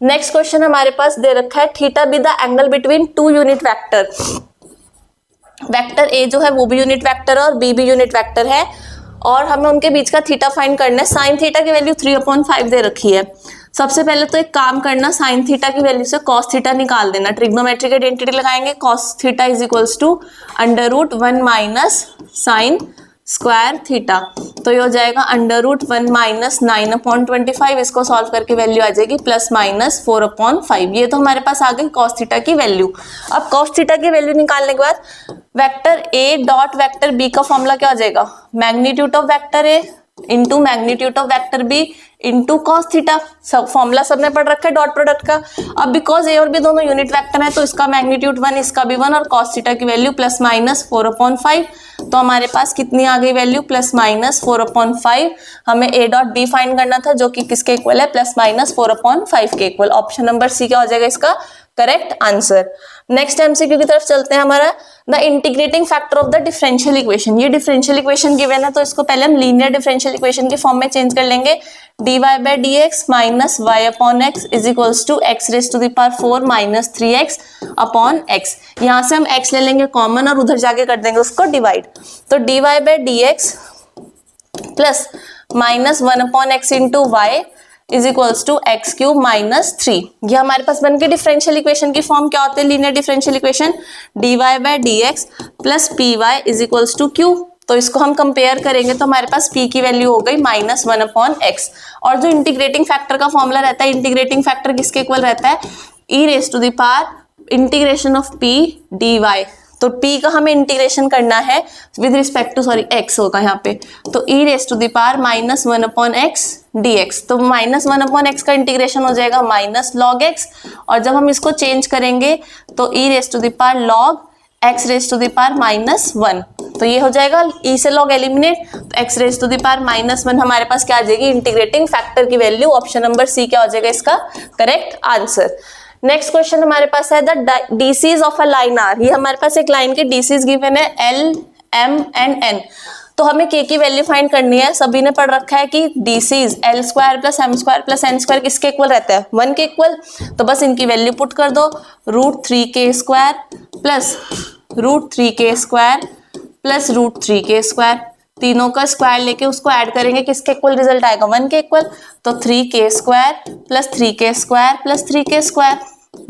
नेक्स्ट क्वेश्चन हमारे पास दे रखा है, theta be the angle between two unit vector. Vector A जो है वो भी यूनिट वेक्टर है और बी भी यूनिट वेक्टर है, और हमें उनके बीच का थीटा फाइंड करना है। साइन थीटा की वैल्यू 3/5 दे रखी है। सबसे पहले तो एक काम करना, साइन थीटा की वैल्यू से कॉस थीटा निकाल देना, ट्रिग्नोमेट्रिक आइडेंटिटी लगाएंगे, cos theta is equals to √1 minus sine square theta, तो ये हो जाएगा √1 माइनस 9/25। इसको सॉल्व करके वैल्यू आ जाएगी +/4/5। ये तो हमारे पास आ गई कॉस थीटा की वैल्यू। अब कॉस थीटा की वैल्यू निकालने के बाद वेक्टर ए डॉट वेक्टर बी का फॉर्मूला क्या हो जाएगा, magnitude of vector a into magnitude of vector b into cos theta. सब फॉर्मूला सबने पढ़ रखा है डॉट प्रोडक्ट का। अब बिकॉज ए और बी दोनों यूनिट वेक्टर है, तो इसका मैग्नीट्यूड 1 इसका भी 1, और कॉस थीटा की वैल्यू +/4/5। तो हमारे पास कितनी आ गई वैल्यू +/4/5। हमें ए डॉट बी फाइंड करना था जो कि किसके इक्वल है +/4/5 के इक्वल। ऑप्शन नंबर सी क्या हो जाएगा इसका करेक्ट आंसर। नेक्स्ट एमसीक्यू की तरफ चलते हैं। हमारा the integrating factor of the differential equation, ये डिफरेंशियल इक्वेशन गिवन है, तो इसको पहले हम लीनियर डिफरेंशियल इक्वेशन के फॉर्म में चेंज कर लेंगे। dy/dx माइनस y/x is equals to x⁴ minus 3x upon x। यहाँ से हम x ले लेंगे कॉमन और उधर जाके कर देंगे उसको डिवाइड, तो dy/dx plus minus 1/x into y is equals to x³ minus 3। ये हमारे पास बन के डिफरेंशियल इक्वेशन की फॉर्म क्या होते हैं linear differential equation, dy/dx plus py is equals to q। तो इसको हम कंपेयर करेंगे तो हमारे पास p की वैल्यू हो गई -1/x, और जो इंटीग्रेटिंग फैक्टर का फॉर्मूला रहता है, इंटीग्रेटिंग फैक्टर किसके इक्वल रहता है, इंटीग्रेशन ऑफ p dy। तो p का हमें इंटीग्रेशन करना है विद रिस्पेक्ट टू x होगा यहाँ पे, तो -1/x dx। तो -1/x का इंटीग्रेशन हो जाएगा -log x, और जब हम इसको चेंज करेंगे तो log x⁻⁻1। तो ये हो जाएगा e से log एलिमिनेट, तो x⁻⁻1 हमारे पास क्या आ जाएगी इंटीग्रेटिंग फैक्टर की वैल्यू। ऑप्शन नंबर सी क्या हो जाएगा इसका करेक्ट आंसर। नेक्स्ट क्वेश्चन हमारे पास है the DCs of a line r. ये हमारे पास एक लाइन के डीसीज गिवन है L m एंड n। तो हमें k की वैल्यू फाइंड करनी है। सभी ने पढ़ रखा है कि DCs L square plus m square plus n square किसके इक्वल रहता है, 1 के इक्वल। तो बस इनकी वैल्यू पुट कर दो, √3k square plus √3k square plus √3k square, तीनों का स्क्वायर लेके उसको ऐड करेंगे, किसके इक्वल रिजल्ट आएगा, 1 के इक्वल। तो 3k square plus 3k square plus 3k square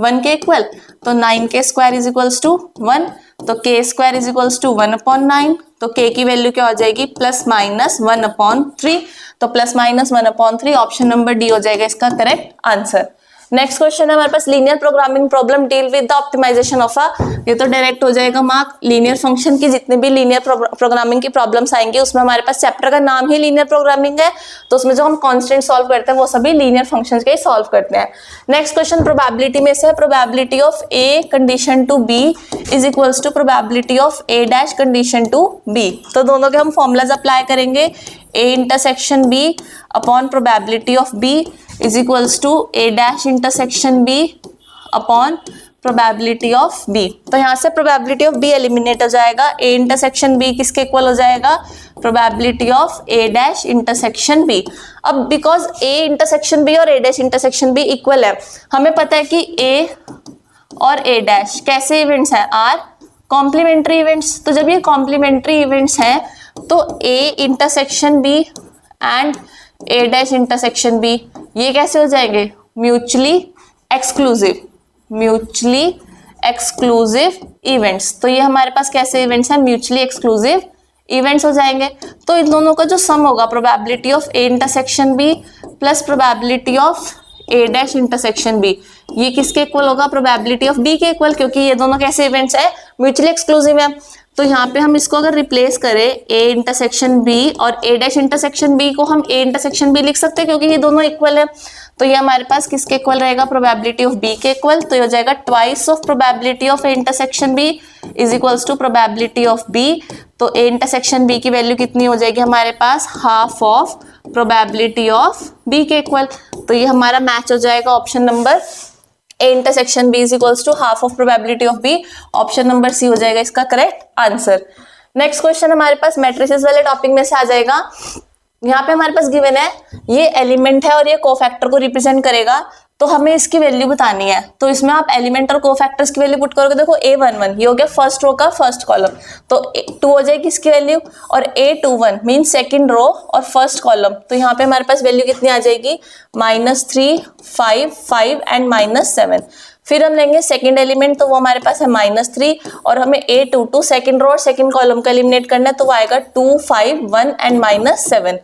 1 के इक्वल। तो 9k square is equals to 1, तो k square is equals to 1/9। तो k की वैल्यू क्या हो जाएगी, +-1/3। तो +-1/3 ऑप्शन नंबर डी हो जाएगा इसका करेक्ट आंसर। नेक्स्ट क्वेश्चन है हमारे पास, linear programming problem deal with the optimisation of a, ये तो डायरेक्ट हो जाएगा मार्क। लीनियर फंक्शन की जितने भी लीनियर प्रोग्रामिंग की प्रॉब्लम्स आएंगी उसमें हमारे पास चैप्टर का नाम ही लीनियर प्रोग्रामिंग है, तो उसमें जो हम कांस्टेंट सॉल्व करते हैं वो सभी लीनियर फंक्शंस के ही सॉल्व करते हैं। नेक्स्ट क्वेश्चन प्रोबेबिलिटी में से है, probability of a condition to b is equals to probability of a dash condition to b. तो दोनों के हम फॉर्मूलाज अप्लाई करेंगे, a intersection b upon probability of b is equals to a dash intersection b upon probability of B. तो यहाँ से probability of B eliminate हो जाएगा, ए इंटरसेक्शन बी किसके इक्वल हो जाएगा, probability of a dash intersection b. अब because A intersection b और a dash intersection b equal है, हमें पता है कि ए और ए डैश कैसे इवेंट्स हैं, आर कॉम्प्लीमेंट्री इवेंट्स। तो जब ये कॉम्प्लीमेंट्री इवेंट्स हैं तो ए intersection b and a dash intersection b ये कैसे हो जाएंगे, mutually exclusive, mutually exclusive events. तो ये हमारे पास कैसे इवेंट्स हैं, म्यूचुअली एक्सक्लूसिव इवेंट्स हो जाएंगे। तो इन दोनों का जो सम होगा, probability of A intersection b plus probability of a dash intersection b, ये किसके इक्वल होगा, प्रोबेबिलिटी ऑफ बी के इक्वल, क्योंकि ये दोनों कैसे इवेंट्स है, म्यूचुअली एक्सक्लूसिव है। तो यहाँ पे हम इसको अगर रिप्लेस करें ए इंटरसेक्शन बी और ए डैश इंटरसेक्शन बी को हम ए इंटरसेक्शन बी लिख सकते हैं क्योंकि ये दोनों इक्वल है। तो ये हमारे पास किसके इक्वल रहेगा, प्रोबेबिलिटी ऑफ बी के इक्वल। तो ये हो जाएगा twice of probability of A intersection B is equals to probability of B. तो ए इंटरसेक्शन बी की वैल्यू कितनी हो जाएगी हमारे पास, half of probability of B के इक्वल। तो ये हमारा मैच हो जाएगा option number A intersection B is equals to half of probability of B, option number C हो जाएगा इसका करेक्ट आंसर। नेक्स्ट क्वेश्चन हमारे पास मैट्रिसेस वाले टॉपिक में से आ जाएगा। यहाँ पे हमारे पास गिवन है ये एलिमेंट है और ये कोफैक्टर को रिप्रेजेंट करेगा, तो हमें इसकी वैल्यू बतानी है। तो इसमें आप एलिमेंट और कोफैक्टर्स की वैल्यू पुट करोगे, देखो A11 ये हो गया फर्स्ट रो का फर्स्ट कॉलम, तो 2 हो जाएगी इसकी वैल्यू, और A21 मीन सेकंड रो और फर्स्ट कॉलम। तो यहाँ पे हमारे पास वैल्यू कितनी आ जाएगी, -3, 5, 5 एंड -7। फिर हम लेंगे सेकंड एलिमेंट, तो वो हमारे पास है -3, और हमें A22 सेकंड रो और सेकंड कॉलम का एलिमिनेट करना है, तो वो आएगा 2, 5, 1 एंड -7।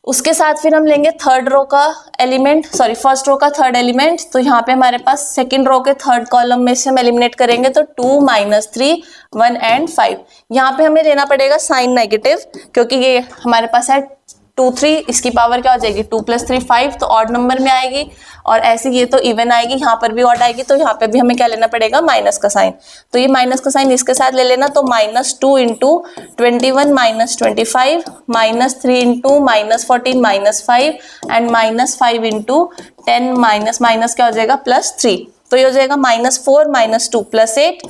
उसके साथ फिर हम लेंगे थर्ड रो का एलिमेंट, सॉरी फर्स्ट रो का थर्ड एलिमेंट, तो यहाँ पे हमारे पास सेकंड रो के थर्ड कॉलम में से हम एलिमिनेट करेंगे, तो 2, -3, 1 एंड 5। यहाँ पे हमें लेना पड़ेगा साइन नेगेटिव, क्योंकि ये हमारे पास है 2, 3, इसकी पावर क्या हो जाएगी 2 + 3 5, तो ऑड नंबर में आएगी, और ऐसे ये तो इवन आएगी, यहाँ पर भी ऑड आएगी, तो यहाँ पे भी हमें क्या लेना पड़ेगा, माइनस का साइन। तो ये माइनस का साइन इसके साथ ले लेना, तो -2 × 21 -25, -3 × -14 -5 एंड -5 × 10 माइनस क्या हो जाएगा +3। तो ये हो जाएगा -4 -2 + 8,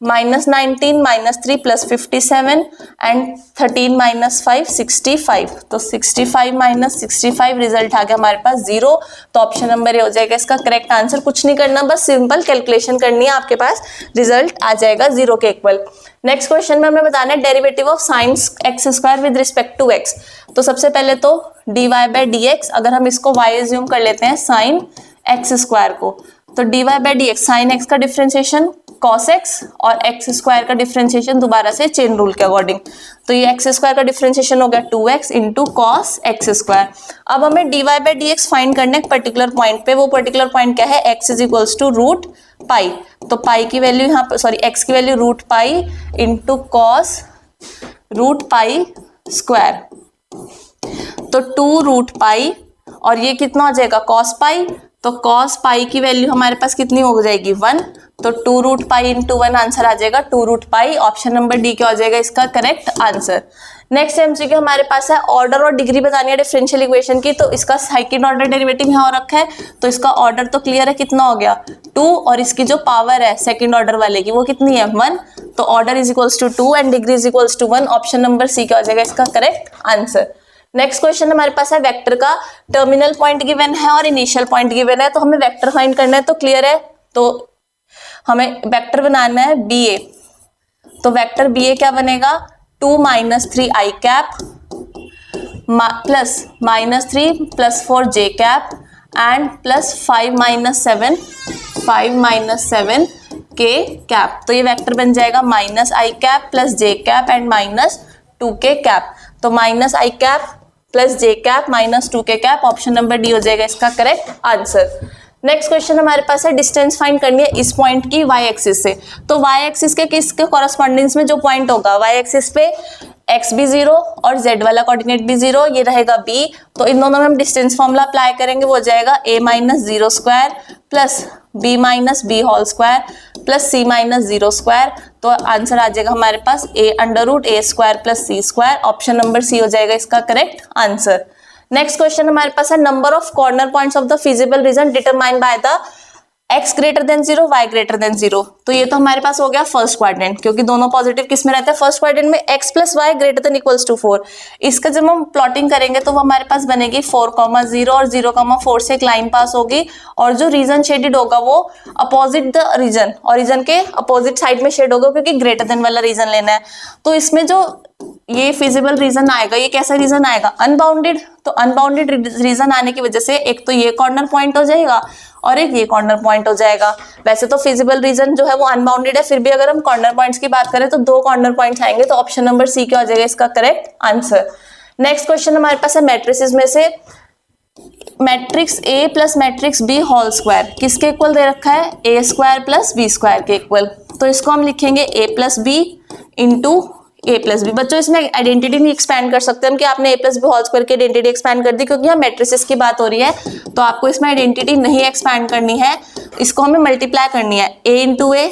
-19 -3 + 57 एंड 13 - 5 65। तो 65 - 65 रिजल्ट आ गया हमारे पास 0। तो ऑप्शन नंबर ए हो जाएगा इसका करेक्ट आंसर। कुछ नहीं करना, बस सिंपल कैलकुलेशन करनी है, आपके पास रिजल्ट आ जाएगा 0 के इक्वल। नेक्स्ट क्वेश्चन में हमें बताना है derivative of sine x² with respect to x। तो सबसे पहले तो dy/dx, अगर हम इसको y एज्यूम कर लेते हैं साइन x² को, तो dy/dx साइन x का डिफरेंशिएशन cos x और x² का डिफरेंशिएशन दोबारा से चेन रूल के अकॉर्डिंग, तो ये x² का डिफरेंशिएशन हो गया 2x × cos x²। अब हमें dy/dx फाइंड करना है एक पर्टिकुलर पॉइंट पे, वो पर्टिकुलर पॉइंट क्या है, x = √π। तो पाई की वैल्यू यहाँ पर, सॉरी x की वैल्यू √π × cos √π², तो 2 √π, और ये कितना हो जाएगा cos π, तो cos पाई की वैल्यू हमारे पास कितनी हो जाएगी 1, तो 2 रूट पाई इंटू 1 आंसर आ जाएगा 2 root pi. Option number D क्या हो जाएगा इसका करेक्ट आंसर। नेक्स्ट एमसीक्यू हमारे पास है ऑर्डर और डिग्री बतानी है डिफरेंशियल इक्वेशन की, तो इसका सेकंड ऑर्डर डेरिवेटिव यहाँ रखा है, तो इसका ऑर्डर तो क्लियर है कितना हो गया 2, और इसकी जो पावर है सेकंड ऑर्डर वाले की वो कितनी है 1, तो order is equals to 2 and degree is equals to 1। Option number C क्या हो जाएगा इसका करेक्ट आंसर। नेक्स्ट क्वेश्चन हमारे पास है वेक्टर का, टर्मिनल पॉइंट गिवन है और इनिशियल पॉइंट गिवन है, तो हमें वेक्टर फाइंड करना है, तो क्लियर है, तो हमें वेक्टर बनाना है बी ए, तो वेक्टर बी ए क्या बनेगा 2 - 3 i cap plus -3 + 4 j cap and plus 5 - 7 k cap, तो ये वेक्टर बन जाएगा -i cap plus j cap and -2k cap, तो -i cap plus j cap -2k cap. Option number D हो जाएगा इसका करेक्ट आंसर। नेक्स्ट क्वेश्चन हमारे पास है डिस्टेंस फाइंड करनी है इस पॉइंट की y एक्सिस से, तो y एक्सिस के किसके कॉरस्पॉन्डेंस में जो पॉइंट होगा y एक्सिस पे x भी 0 और z वाला कोऑर्डिनेट भी 0, ये रहेगा b, तो इन दोनों में हम डिस्टेंस फॉर्मूला अप्लाई करेंगे, वो हो जाएगा a - 0 square plus b - b whole square plus c - 0 square, तो आंसर आ जाएगा हमारे पास a√a square plus c square. Option number C हो जाएगा इसका करेक्ट आंसर। नेक्स्ट क्वेश्चन हमारे पास है number of corner points of the feasible region determined by the x greater than 0 y greater than 0, तो ये तो हमारे पास हो गया फर्स्ट क्वाड्रेंट, क्योंकि दोनों पॉजिटिव किस में रहता है फर्स्ट क्वाड्रेंट में, x + y greater than equals to 4। इसका जब हम प्लॉटिंग करेंगे तो वो हमारे पास बनेगी 4,0 और 0,4 से एक लाइन पास होगी, और जो रीजन शेडेड होगा वो अपोजिट द रीजन, और रीजन के अपोजिट साइड में शेड होगा, क्योंकि ग्रेटर देन वाला रीजन लेना है। तो इसमें जो ये फिजिबल रीजन आएगा, ये कैसा रीजन आएगा अनबाउंडेड, तो अनबाउंडेड रीजन आने की वजह से एक तो ये कॉर्नर पॉइंट हो जाएगा और एक ये कॉर्नर पॉइंट हो जाएगा। वैसे तो फिजिबल रीजन जो है वो अनबाउंडेड है, फिर भी अगर हम कॉर्नर पॉइंट्स की बात करें तो 2 कॉर्नर पॉइंट्स आएंगे, तो ऑप्शन नंबर सी क्या हो जाएगा इसका करेक्ट आंसर। नेक्स्ट क्वेश्चन हमारे पास है मैट्रिसेस में से matrix A plus matrix B whole square किसके इक्वल दे रखा है A square plus B square के इक्वल, तो इसको हम लिखेंगे A plus B into A plus B. बच्चों इसमें आइडेंटिटी नहीं एक्सपैंड कर सकते हम कि आपने A plus B whole square की आइडेंटिटी एक्सपैंड कर दी, क्योंकि यहाँ मैट्रिसेस की बात हो रही है, तो आपको इसमें आइडेंटिटी नहीं एक्सपैंड करनी है, इसको हमें मल्टीप्लाई करनी है A into A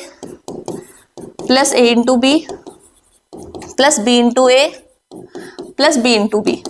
plus A into B plus B into A plus B into B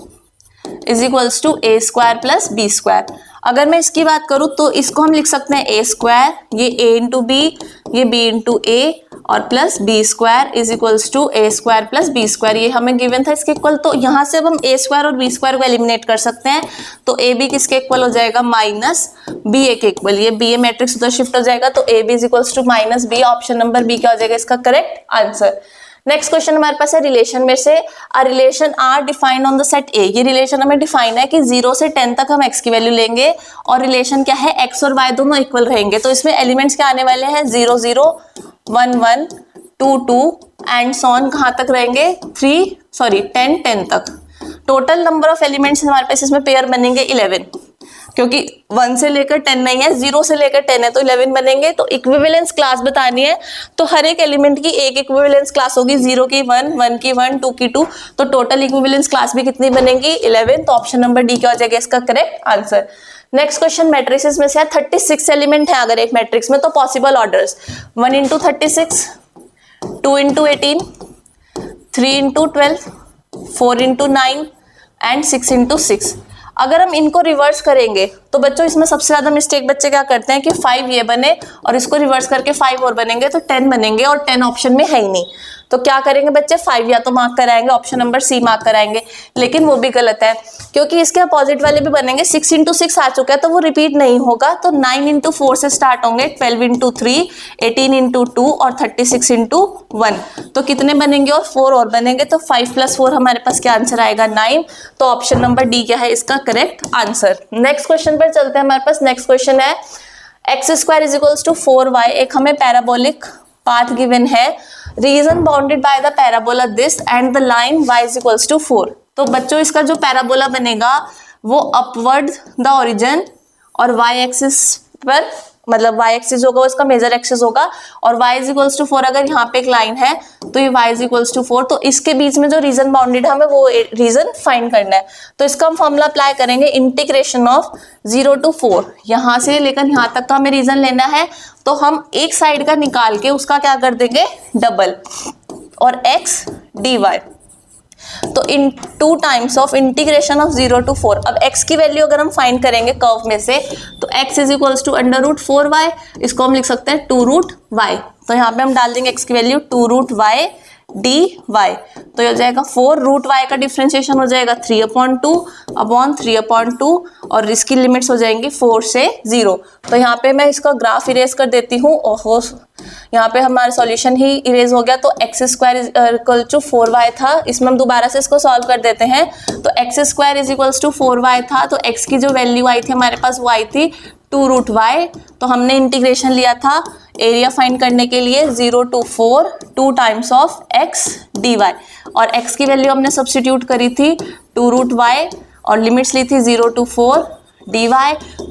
is equals to A square plus B square. अगर मैं इसकी बात करूँ तो इसको हम लिख सकते हैं A स्क्वायर, ये A इंटू बी, ये B इंटू ए और plus B square is equals to A square plus B square, ये हमें गिवन था इसके इक्वल, तो यहाँ से अब हम A स्क्वायर और B स्क्वायर को एलिमिनेट कर सकते हैं, तो ए बी किसके इक्वल हो जाएगा माइनस बी ए के इक्वल, ये बी ए मैट्रिक्स उधर शिफ्ट हो जाएगा, तो A B is equals to minus B. Option number B क्या हो जाएगा इसका करेक्ट आंसर। नेक्स्ट क्वेश्चन हमारे पास है रिलेशन में से a relation R defined on the set A, ये रिलेशन हमें डिफाइन है कि 0 से 10 तक हम x की वैल्यू लेंगे और रिलेशन क्या है x और y दोनों इक्वल रहेंगे, तो इसमें एलिमेंट्स क्या आने वाले हैं 0 0 1 1 2 2 एंड सो ऑन, कहाँ तक रहेंगे 10 10 तक। टोटल नंबर ऑफ एलिमेंट्स हमारे पास इसमें पेयर बनेंगे 11, क्योंकि 1 से लेकर 10 नहीं है, 0 से लेकर 10 है, तो 11 बनेंगे। तो इक्विवेलेंस क्लास बतानी है, तो हर एक एलिमेंट की एक इक्विवेलेंस क्लास होगी, 0 की 1 1 की 1 2 की 2, तो टोटल इक्विवेलेंस क्लास भी कितनी बनेगी 11, तो ऑप्शन नंबर डी क्या हो जाएगा इसका correct answer. Next question matrices में से 36 एलिमेंट है अगर एक मैट्रिक्स में, तो possible orders 1 into 36, 2 into 18, 3 into 12, 4 into 9 and 6 into 6। अगर हम इनको रिवर्स करेंगे तो बच्चों इसमें सबसे ज्यादा मिस्टेक बच्चे क्या करते हैं कि 5 ये बने और इसको रिवर्स करके 5 और बनेंगे तो 10 बनेंगे, और 10 ऑप्शन में है ही नहीं, तो क्या करेंगे बच्चे 5 या तो मार्क कराएंगे, ऑप्शन नंबर सी मार्क कराएंगे, लेकिन वो भी गलत है, क्योंकि इसके अपोजिट वाले भी बनेंगे। 6 इंटू 6 आ चुका है तो वो रिपीट नहीं होगा, तो 9 इंटू 4 से स्टार्ट होंगे, 12 इंटू 3, 18 इंटू 2 और 36 इंटू 1, तो कितने बनेंगे और 4 और बनेंगे, तो 5 + 4 हमारे पास क्या आंसर आएगा 9, तो ऑप्शन नंबर डी क्या है इसका करेक्ट आंसर। नेक्स्ट क्वेश्चन पर चलते हैं, हमारे पास नेक्स्ट क्वेश्चन है x² is equals to 4y, एक हमें पैराबोलिक पाथ गिवन है, region bounded by the parabola this and the line y is equals to 4। तो बच्चों इसका जो पैराबोला बनेगा वो अपवर्ड द ओरिजिन और y एक्सिस पर मतलब y एक्सिस होगा वो इसका मेजर एक्सिस होगा, और y इज इक्वल्स टू 4 अगर यहाँ पे एक लाइन है तो ये y इज इक्वल्स टू 4, तो इसके बीच में जो रीजन बाउंडेड है हमें वो रीजन फाइंड करना है। तो इसका हम फॉर्मूला अप्लाई करेंगे, इंटीग्रेशन ऑफ 0 to 4, यहाँ से लेकर यहाँ तक का हमें रीजन लेना है, तो हम एक साइड का निकाल के उसका क्या कर देंगे डबल, और x dy, तो इन 2 times of integration of 0 to 4। अब x की वैल्यू अगर हम फाइंड करेंगे कर्व में से, तो x is equals to under root 4y, इसको हम लिख सकते हैं 2 रूट y। तो यहाँ पे हम डाल देंगे x की वैल्यू 2 रूट y dy, तो ये हो जाएगा 4 रूट y का डिफ्रेंशिएशन हो जाएगा 3/2 अपॉन 3/2, और इसकी लिमिट्स हो जाएंगी 4 से 0। तो यहाँ पे मैं इसका ग्राफ इरेज कर देती हूँ, ओहो यहाँ पे हमारा सॉल्यूशन ही इरेज हो गया। तो x square is equal to 4y था, इसमें हम दोबारा से इसको सॉल्व कर देते हैं। तो x square is equals to 4y था, तो x की जो वैल्यू आई थी हमारे पास वो आई थी 2 रूट y। तो हमने इंटीग्रेशन लिया था एरिया फाइंड करने के लिए 0 to 4 2 times of x dy, और x की वैल्यू हमने सब्स्टिट्यूट करी थी 2 रूट y, और लिमिट्स ली थी 0 to 4 dy,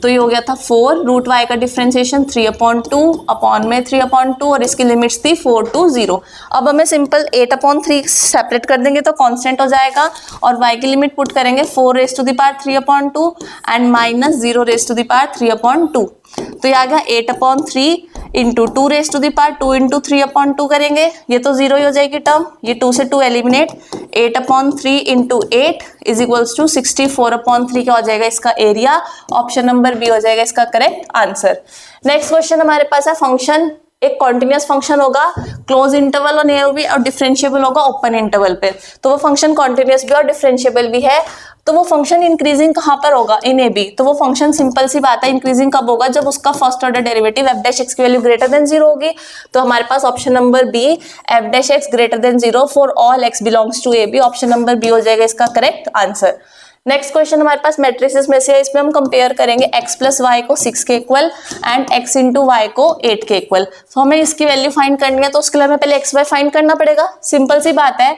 तो ये हो गया था 4 रूट y का डिफ्रेंशिएशन 3/2 अपॉन में 3/2, और इसकी लिमिट्स थी 4 to 0। अब हमें सिंपल 8/3 सेपरेट कर देंगे तो कांस्टेंट हो जाएगा, और y की लिमिट पुट करेंगे 4 raise to the power 3/2 and minus 0 raise to the power 3/2, तो ये आ गया 8/3 into 2 raise to the power 2 into 3/2 करेंगे, ये तो 0 ही हो जाएगी टर्म, ये 2 से 2 eliminate, 8/3 into 8 is equals to 64/3 क्या हो जाएगा इसका एरिया। ऑप्शन नंबर बी हो जाएगा इसका करेक्ट आंसर। नेक्स्ट क्वेश्चन हमारे पास है, फंक्शन एक कॉन्टिन्यूस फंक्शन होगा क्लोज इंटरवल और ए बी, और डिफरेंशिएबल होगा ओपन इंटरवल पे। तो वो फंक्शन कॉन्टिन्यूस भी और डिफरेंशिएबल भी है, तो वो फंक्शन इंक्रीजिंग कहाँ पर होगा इन ए बी। तो वो फंक्शन सिंपल सी बात है, इंक्रीजिंग कब होगा जब उसका first order derivative f dash x की वैल्यू ग्रेटर देन 0 होगी। तो हमारे पास option number B f dash x greater than 0 for all x belongs to A B, option number B हो जाएगा इसका करेक्ट आंसर। नेक्स्ट क्वेश्चन हमारे पास matrices में से है, इसमें हम कंपेयर करेंगे x प्लस वाई को 6 के equal and x into y को 8 के इक्वल। तो हमें इसकी वैल्यू फाइंड करनी है, तो उसके लिए हमें पहले x y फाइंड करना पड़ेगा। सिंपल सी बात है,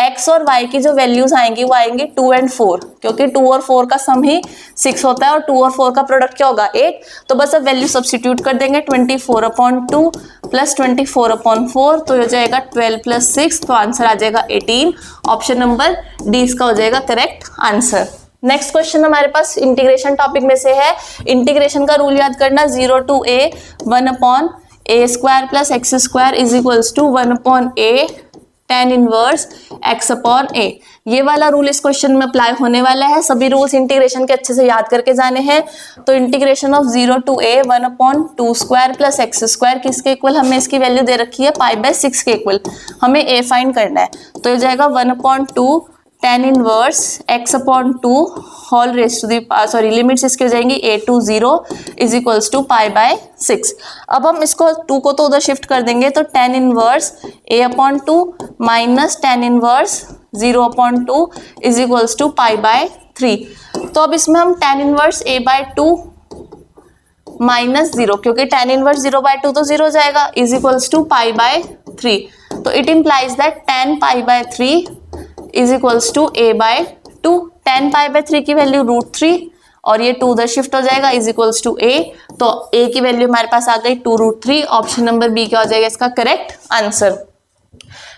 x और y की जो वैल्यूज आएंगी वो आएंगी 2 and 4, क्योंकि 2 और 4 का सम ही 6 होता है, और 2 और 4 का प्रोडक्ट क्या होगा 8। तो बस अब वैल्यू सब्स्टिट्यूट कर देंगे 24/2 प्लस 24/4, तो हो जाएगा 12 प्लस 6, तो आंसर आ जाएगा 18। ऑप्शन नंबर डी इसका हो जाएगा करेक्ट आंसर। नेक्स्ट क्वेश्चन हमारे पास इंटीग्रेशन टॉपिक में से है। इंटीग्रेशन का रूल याद करना, 0 to a 1/a² plus x square is equals to 1/a tan inverse x/a। ये वाला रूल इस क्वेश्चन में अप्लाई होने वाला है। सभी रूल्स इंटीग्रेशन के अच्छे से याद करके जाने हैं। तो integration of 0 to a 1/2² plus x square किसके इक्वल, हमें इसकी वैल्यू दे रखी है π/6 के इक्वल, हमें a फाइंड करना है। तो ये जाएगा 1/2 tan inverse x/2 whole raise to the sorry limits इसकी हो जाएंगी a to 0 is equals to π/6। अब हम इसको 2 को तो उधर शिफ्ट कर देंगे, तो tan inverse a/2 minus tan inverse 0/2 is equals to π/3। तो अब इसमें हम tan इनवर्स a/2 माइनस 0, क्योंकि tan इनवर्स 0/2 तो 0 हो जाएगा, इज इक्वल्स टू π/3। तो it implies that tan π/3 is equals to a/2। tan π/3 की वैल्यू √3 और ये 2 उधर शिफ्ट हो जाएगा, इज इक्वल्स टू a। तो a की वैल्यू हमारे पास आ गई 2√3। ऑप्शन नंबर बी क्या हो जाएगा इसका करेक्ट आंसर।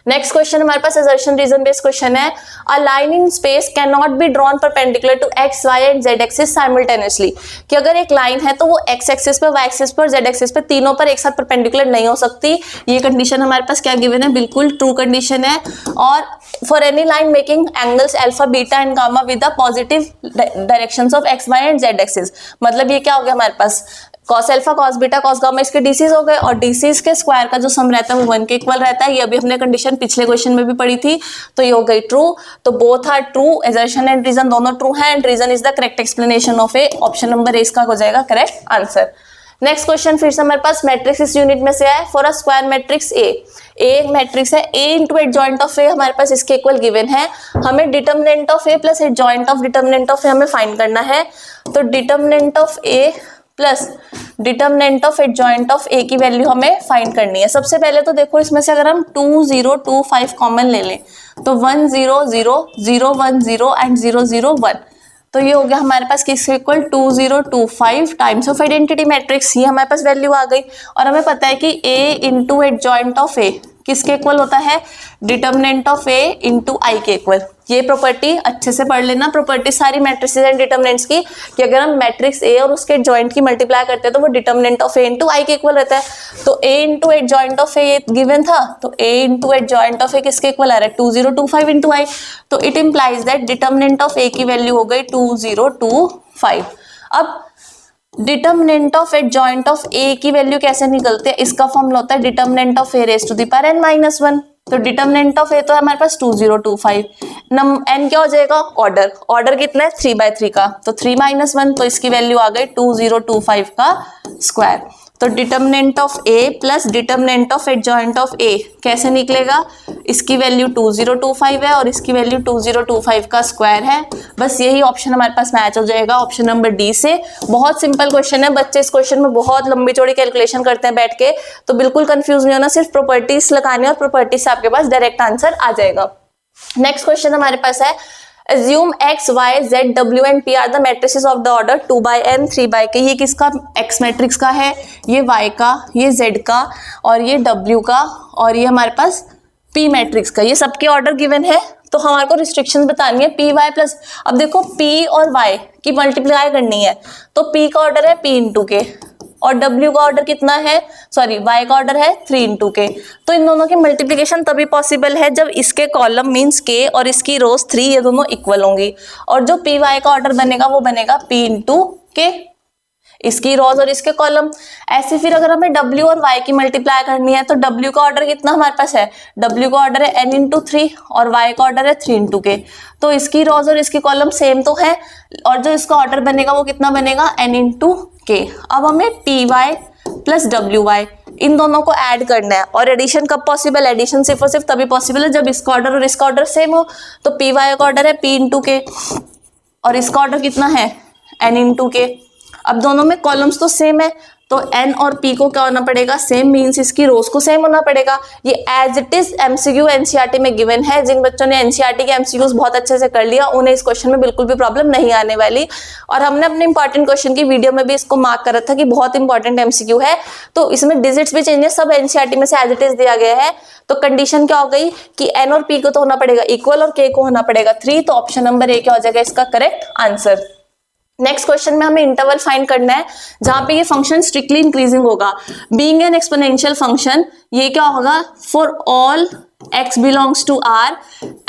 नेक्स्ट क्वेश्चन हमारे पास असर्शन रीजन बेस्ड क्वेश्चन है। A line in space can not be drawn perpendicular to x Y and z axis simultaneously, कि अगर एक लाइन है तो वो एक्स एक्सिस पर, वाई एक्सिस पर, जेड एक्सिस पर, तीनों पर एक साथ परपेंडिकुलर नहीं हो सकती। ये कंडीशन हमारे पास क्या गिवन है, बिल्कुल ट्रू कंडीशन है। और for any line making angles alpha beta and gamma with the positive directions of x Y and z axis, मतलब ये क्या हो गया हमारे पास cos alpha cos beta cos gamma इसके डीसीज हो गए, और डीसीज के स्क्वायर का जो सम रहता है वो 1 के इक्वल रहता है। ये अभी हमने कंडीशन पिछले क्वेश्चन में भी पढ़ी थी, तो ये हो गई ट्रू। तो both are true, assertion and reason दोनों ट्रू हैं, and reason is the correct explanation of A. Option number A इसका हो जाएगा करेक्ट आंसर। नेक्स्ट क्वेश्चन फिर से हमारे पास मैट्रिक्स इस यूनिट में से है। For a square matrix A matrix है, A into adjoint of A हमारे पास इसके इक्वल गिवन है। हमें determinant of A plus adjoint of determinant of A हमें फाइंड करना है। तो determinant of A plus determinant of adjoint of A की वैल्यू हमें फाइंड करनी है। सबसे पहले तो देखो इसमें से अगर हम 2 0 2 5 कॉमन ले लें तो 1 0 0 0 1 0 एंड 0 0 1, तो ये हो गया हमारे पास किसके equal 2025 times of identity matrix, ये हमारे पास वैल्यू आ गई। और हमें पता है कि A into adjoint of A किसके इक्वल होता है, determinant of A into I के इक्वल। ये प्रॉपर्टी अच्छे से पढ़ लेना, प्रॉपर्टी सारी मैट्रिसेस एंड डिटर्मिनेंट्स की, कि अगर हम मैट्रिक्स A और उसके एडजॉइंट की मल्टीप्लाई करते हैं तो वो determinant of A into I के इक्वल रहता है। तो A into adjoint of A given था, तो A into adjoint of A किसके इक्वल आ रहा है, 2025 इंटू आई। तो it implies that determinant of A की वैल्यू हो गई 2025। अब determinant of adjoint of A की वैल्यू कैसे निकलते हैं, इसका फॉर्मूला होता है determinant of A raise to the power n-1। तो डिटर्मिनेंट ऑफ A तो है हमारे पास 2025, n क्या हो जाएगा, ऑर्डर कितना है 3/3 का, तो 3-1, तो इसकी वैल्यू आ गई 2025 का स्क्वायर। तो determinant of A plus determinant of adjoint of A कैसे निकलेगा, इसकी वैल्यू 2025 है और इसकी वैल्यू 2025 का स्क्वायर है। बस यही ऑप्शन हमारे पास मैच हो जाएगा ऑप्शन नंबर डी से। बहुत सिंपल क्वेश्चन है, बच्चे इस क्वेश्चन में बहुत लंबी चौड़ी कैलकुलेशन करते हैं बैठ के, तो बिल्कुल कंफ्यूज नहीं होना, सिर्फ प्रॉपर्टीज लगानी और प्रॉपर्टीज से आपके पास डायरेक्ट आंसर आ जाएगा। नेक्स्ट क्वेश्चन हमारे पास है, assume x, y, z, w and p are the matrices of the order 2/n 3/k। ये किसका x मैट्रिक्स का है, ये y का, ये z का और ये w का और ये हमारे पास p मैट्रिक्स का, ये सबके ऑर्डर गिवन है। तो हमारे को रिस्ट्रिक्शंस बतानी है पी वाई प्लस, अब देखो p और y की मल्टीप्लाई करनी है, तो p का ऑर्डर है p इंटू के और W का ऑर्डर कितना है, सॉरी Y का ऑर्डर है 3 इंटू के। तो इन दोनों की मल्टीप्लिकेशन तभी पॉसिबल है जब इसके कॉलम मीन्स K और इसकी रोज 3 ये दोनों इक्वल होंगी, और जो पी वाई का ऑर्डर बनेगा वो बनेगा P इंटू के, इसकी रोज और इसके कॉलम। ऐसे फिर अगर हमें W और Y की मल्टीप्लाई करनी है तो W का ऑर्डर कितना हमारे पास है, W का ऑर्डर है n इंटू 3 और Y का ऑर्डर है 3 इंटू के, तो इसकी रोज और इसकी कॉलम सेम तो है, और जो इसका ऑर्डर बनेगा वो कितना बनेगा n इंटू के। अब हमें पी वाई प्लस डब्ल्यू वाई इन दोनों को ऐड करना है, और एडिशन कब पॉसिबल, एडिशन सिर्फ और सिर्फ तभी पॉसिबल है जब इसका ऑर्डर और इसका ऑर्डर सेम हो। तो पी वाई का ऑर्डर है p इंटू के और इसका ऑर्डर कितना है n इंटू के। अब दोनों में कॉलम्स तो सेम है, तो n और p को क्या होना पड़ेगा, सेम, मीन्स इसकी रोज को सेम होना पड़ेगा। ये as it is MCQ NCERT में गिवन है। जिन बच्चों ने एनसीईआरटी के एमसीक्यूज बहुत अच्छे से कर लिया उन्हें इस क्वेश्चन में बिल्कुल भी प्रॉब्लम नहीं आने वाली, और हमने अपने इंपॉर्टेंट क्वेश्चन की वीडियो में भी इसको मार्क कर रखा था कि बहुत इंपॉर्टेंट एमसीक्यू है। तो इसमें डिजिट्स भी चेंज है, सब एनसीईआरटी में से एज इट इज दिया गया है। तो कंडीशन क्या हो गई कि n और p को तो होना पड़ेगा इक्वल और k को होना पड़ेगा 3, तो ऑप्शन नंबर ए क्या हो जाएगा इसका करेक्ट आंसर। नेक्स्ट क्वेश्चन में हमें इंटरवल फाइंड करना है जहां पे ये फंक्शन स्ट्रिक्टली इंक्रीजिंग होगा। बीइंग एन एक्सपोनेंशियल फंक्शन, ये क्या होगा, for all x belongs to r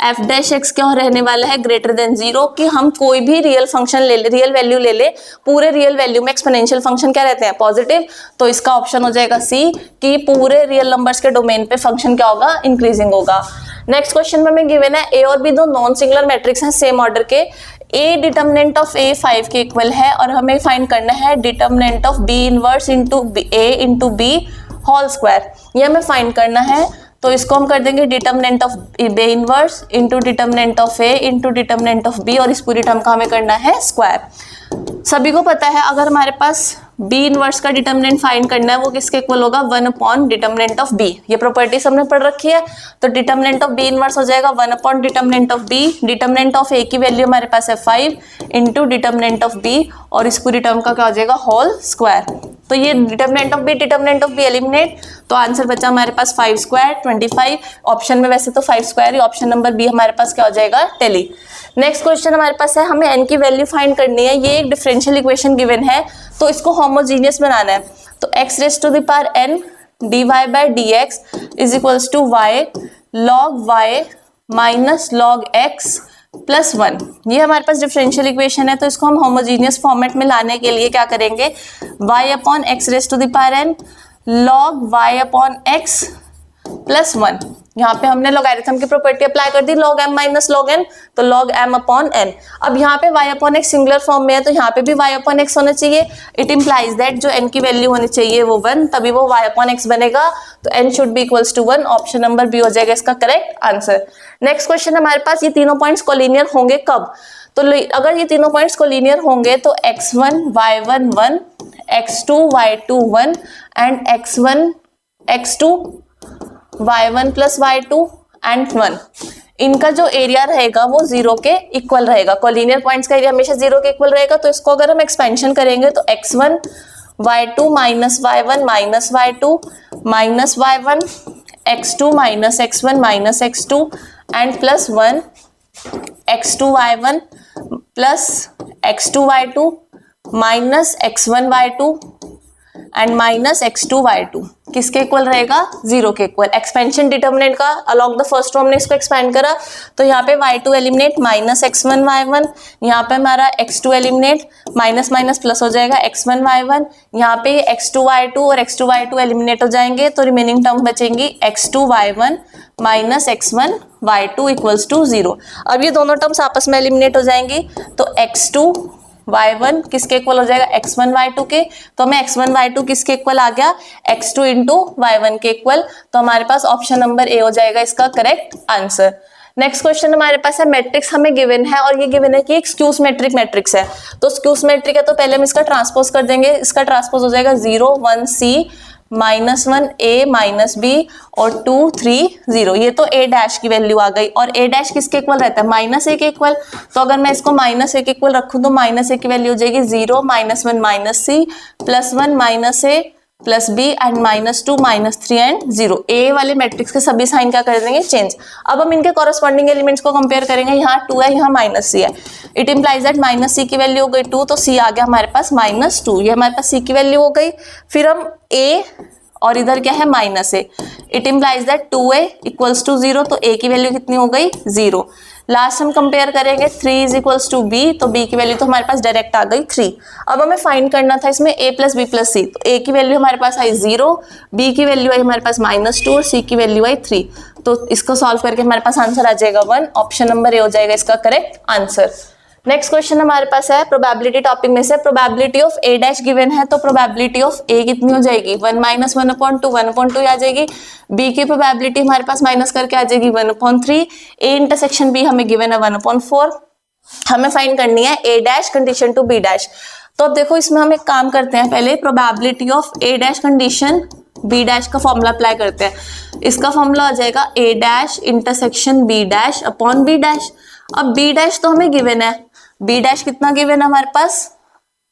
f dash x क्या रहने वाला है ग्रेटर देन 0, कि हम कोई भी रियल फंक्शन ले ले, रियल वैल्यू ले ले, पूरे रियल वैल्यू में एक्सपोनेंशियल फंक्शन क्या रहते हैं, पॉजिटिव। तो इसका ऑप्शन हो जाएगा सी, कि पूरे रियल नंबर्स के डोमेन पे फंक्शन क्या होगा, इंक्रीजिंग होगा। नेक्स्ट क्वेश्चन में हमें गिवन है ए और बी दो नॉन सिंगुलर मैट्रिक्स हैं सेम ऑर्डर के, ए डिटर्मिनेंट ऑफ ए 5 के इक्वल है, और हमें फाइंड करना है determinant of B inverse into A into B whole square, ये हमें फाइंड करना है। तो इसको हम कर देंगे determinant of B inverse into determinant of A into determinant of B, और इस पूरी टर्म का हमें करना है स्क्वायर। सभी को पता है अगर हमारे पास बी इनवर्स का डिटर्मिनेंट फाइंड करना है वो किसके इक्वल होगा, 1 अपॉन डिटर्मिनेंट ऑफ बी। ये प्रॉपर्टीज हमने पढ़ रखी है, तो डिटर्मिनेंट ऑफ बी इनवर्स हो जाएगा 1 upon determinant of B. Determinant of A की वैल्यू हमारे पास है 5 इंटू डिटर्मिनेंट ऑफ बी, और इस पूरी टर्म का क्या हो जाएगा होल स्क्वायर। तो ये डिटर्मिनेंट ऑफ बी एलिमिनेट, तो आंसर बचा हमारे पास 5 स्क्वायर 25। ऑप्शन में वैसे तो 5 स्क्वायर, ऑप्शन नंबर बी हमारे पास क्या हो जाएगा टेली। नेक्स्ट क्वेश्चन हमारे पास है, हमें n की वैल्यू फाइंड करनी है। ये एक डिफरेंशियल इक्वेशन गिवन है, तो इसको होमोजीनियस बनाना है। तो x raise to the power n dy by dx is equals to y log y minus log x plus 1। ये हमारे पास डिफरेंशियल इक्वेशन है, तो इसको हम होमोजीनियस फॉर्मेट में लाने के लिए क्या करेंगे, y upon x raise to the power n log y upon x plus 1। यहाँ पे हमने लॉगरिथम की प्रॉपर्टी अप्लाई कर दी, log m minus log n, तो log m अपॉन n। अब यहाँ पे y upon x singular form में है, तो यहाँ पे भी y अपॉन x होना चाहिए। इट इम्प्लाइज दैट जो n की वैल्यू होनी चाहिए वो 1, तभी वो y अपॉन x बनेगा, तो n should be equals to 1। Option number B हो जाएगा इसका करेक्ट आंसर। नेक्स्ट क्वेश्चन हमारे पास, ये तीनों पॉइंट्स कोलिनियर होंगे कब, तो अगर ये तीनों पॉइंट्स कोलिनियर होंगे तो x1 y1 1, x2 y2 1 and x1 x2 y1 plus y2 and 1। इनका जो एरिया रहेगा वो 0 के इक्वल रहेगा। कोलिनियर पॉइंट्स का एरिया हमेशा 0 के इक्वल रहेगा, तो इसको अगर हम एक्सपेंशन करेंगे तो x1 y2 minus y1 minus y2 minus y1 x2 minus x1 minus x2 and plus 1 x2 y1 plus x2 y2 minus x1 y2 and minus x2 y2 किसके इक्वल रहेगा? 0 के इक्वल। एक्सपेंशन डिटर्मिनेंट का along the first row हमने इसको expand करा, तो यहाँ पे y2 eliminate minus x1 y1, यहाँ पे हमारा x2 eliminate minus minus plus हो जाएगा x1 y1, यहाँ पे x2 y2 और x2 y2 एलिमिनेट हो जाएंगे, तो रिमेनिंग टर्म बचेंगी x2 y1 minus x1 y2 equals to 0। अब ये दोनों टर्म्स आपस में एलिमिनेट हो जाएंगी, तो x2 y1 किसके इक्वल हो जाएगा? x1 y2 के। तो हमें x1 y2 किसके इक्वल आ गया? x2 इंटू y1 के इक्वल। तो हमारे पास ऑप्शन नंबर ए हो जाएगा इसका करेक्ट आंसर। नेक्स्ट क्वेश्चन हमारे पास है, मैट्रिक्स हमें गिवन है और ये गिवन है कि एक स्क्यू सिमेट्रिक मैट्रिक्स है। तो स्क्यू सिमेट्रिक है तो पहले हम इसका ट्रांसपोज कर देंगे। इसका ट्रांसपोज हो जाएगा 0 1 c minus 1 a minus b और 2 3 0। ये तो a डैश की वैल्यू आ गई और a डैश किसके इक्वल रहता है? माइनस a के इक्वल। तो अगर मैं इसको माइनस a के इक्वल रखूं तो माइनस a की वैल्यू हो जाएगी 0 minus 1 minus c plus 1 minus a plus b and minus 2 minus 3 and 0। a वाले मैट्रिक्स के सभी साइन क्या कर देंगे? चेंज। अब हम इनके कॉरेस्पॉन्डिंग एलिमेंट्स को कंपेयर करेंगे। यहाँ 2 है, यहाँ माइनस c है। It implies that minus c की वैल्यू हो गई 2, तो c आ गया हमारे पास माइनस 2। ये हमारे पास c की वैल्यू हो गई। फिर हम a और इधर क्या है? Minus A. It implies that 2a equals to 0, तो a की वैल्यू कितनी हो गई? 0। लास्ट हम कंपेयर करेंगे 3 इज इक्वल्स टू b, तो b की वैल्यू तो हमारे पास डायरेक्ट आ गई 3। अब हमें फाइंड करना था इसमें a plus B plus c. तो a की वैल्यू हमारे पास आई 0, b की वैल्यू आई हमारे पास माइनस 2 और c की वैल्यू आई 3। तो इसको सॉल्व करके हमारे पास आंसर आ जाएगा 1। ऑप्शन नंबर ए हो जाएगा इसका करेक्ट आंसर। नेक्स्ट क्वेश्चन हमारे पास है प्रोबेबिलिटी टॉपिक में से, probability of a dash given है, तो प्रोबेबिलिटी ऑफ a कितनी हो जाएगी? 1 माइनस 1/2 1/2 आ जाएगी। b की प्रोबेबिलिटी हमारे पास माइनस करके आ जाएगी 1/3। a इंटरसेक्शन b हमें गिवन है 1/4। हमें फाइंड करनी है a dash condition to b dash. तो अब देखो इसमें हम एक काम करते हैं, पहले probability of a dash condition b dash का फॉर्मूला अप्लाई करते हैं। इसका फॉर्मूला आ जाएगा a dash intersection b dash upon b dash. अब b डैश तो हमें गिवन है, b डैश कितना गिवन है हमारे पास?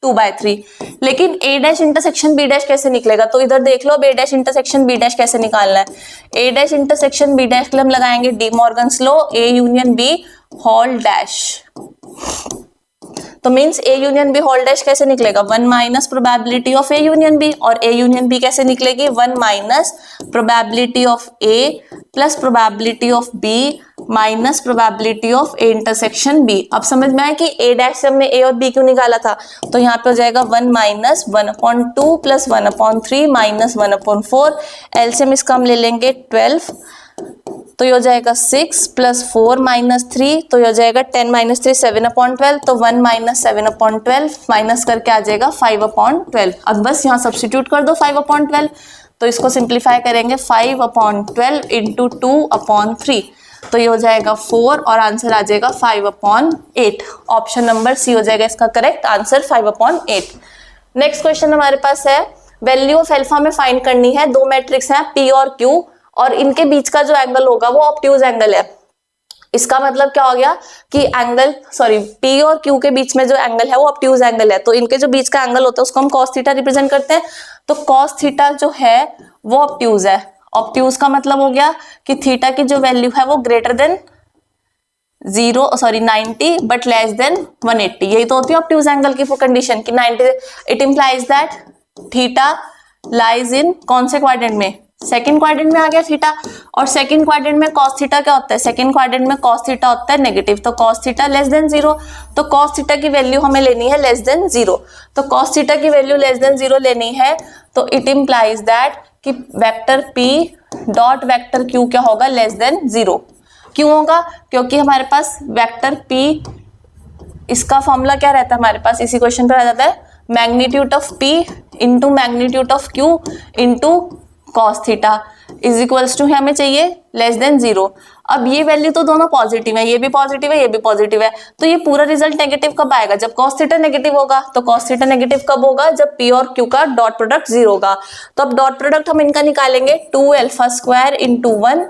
2/3। लेकिन a dash intersection b dash कैसे निकलेगा? तो इधर देख लो, a dash intersection b dash कैसे निकालना है। a dash intersection b dash के लिए हम लगाएंगे De Morgan's law, a union b whole dash. तो means a union b whole dash कैसे निकलेगा? 1 minus probability of a union b, और a यूनियन b कैसे निकलेगी? 1 minus probability of a plus probability of b minus probability of a intersection b। अब समझ में आया कि a डैश से हमने a और b क्यों निकाला था। तो यहाँ पे हो जाएगा 1 माइनस 1/2 प्लस 1/3 माइनस 1/4। एलसीएम इसका हम ले लेंगे 12, तो ये हो जाएगा 6 प्लस 4 माइनस 3, तो ये हो जाएगा 10 माइनस 3 7/12। तो 1 माइनस 7/12 माइनस करके आ जाएगा 5/12। अब बस यहाँ सब्स्टिट्यूट कर दो 5/12, तो इसको सिंप्लीफाई करेंगे 5/12 इंटू 2/3, तो ये हो जाएगा 4 और आंसर आ जाएगा 5/8। ऑप्शन नंबर सी हो जाएगा इसका करेक्ट आंसर 5/8। नेक्स्ट क्वेश्चन हमारे पास है, वैल्यू ऑफ अल्फा में फाइंड करनी है। दो मैट्रिक्स हैं p और q और इनके बीच का जो एंगल होगा वो ऑब्ट्यूज एंगल है। इसका मतलब क्या हो गया कि p और q के बीच में जो एंगल है वो ऑब्ट्यूज एंगल है, तो इनके जो बीच का एंगल होता है उसको हम cos थीटा रिप्रेजेंट करते हैं। तो cos थीटा जो है वो ऑब्ट्यूज है। ऑब्ट्यूज का मतलब हो गया कि थीटा की जो वैल्यू है वो greater than 90 but less than 180। यही तो होती है ऑब्ट्यूज एंगल की कंडीशन कि 90। It implies that theta lies in कौन से क्वाड्रेंट में? सेकंड क्वाड्रेंट में आ गया थीटा। और सेकंड क्वाड्रेंट में cos थीटा क्या होता है? सेकंड क्वाड्रेंट में cos थीटा होता है नेगेटिव, तो cos थीटा लेस देन 0। तो cos थीटा की वैल्यू हमें लेनी है लेस देन 0। तो cos थीटा की वैल्यू लेस देन 0 लेनी है, तो इट इंप्लाइज दैट कि vector p dot vector q क्या होगा? Less than 0। क्यों होगा? क्योंकि हमारे पास वेक्टर p, इसका फॉर्मूला क्या रहता है हमारे पास? इसी क्वेश्चन पर आ जाता है magnitude of p into magnitude of q into cos theta is equals to हमें चाहिए लेस देन 0। अब ये वैल्यू तो दोनों पॉजिटिव है, ये भी पॉजिटिव है, ये भी पॉजिटिव है, तो ये पूरा रिजल्ट नेगेटिव कब आएगा? जब cos थीटा नेगेटिव होगा। तो cos थीटा नेगेटिव कब होगा? जब p और q का डॉट प्रोडक्ट 0 होगा। तो अब डॉट प्रोडक्ट हम इनका निकालेंगे 2 alpha square into 1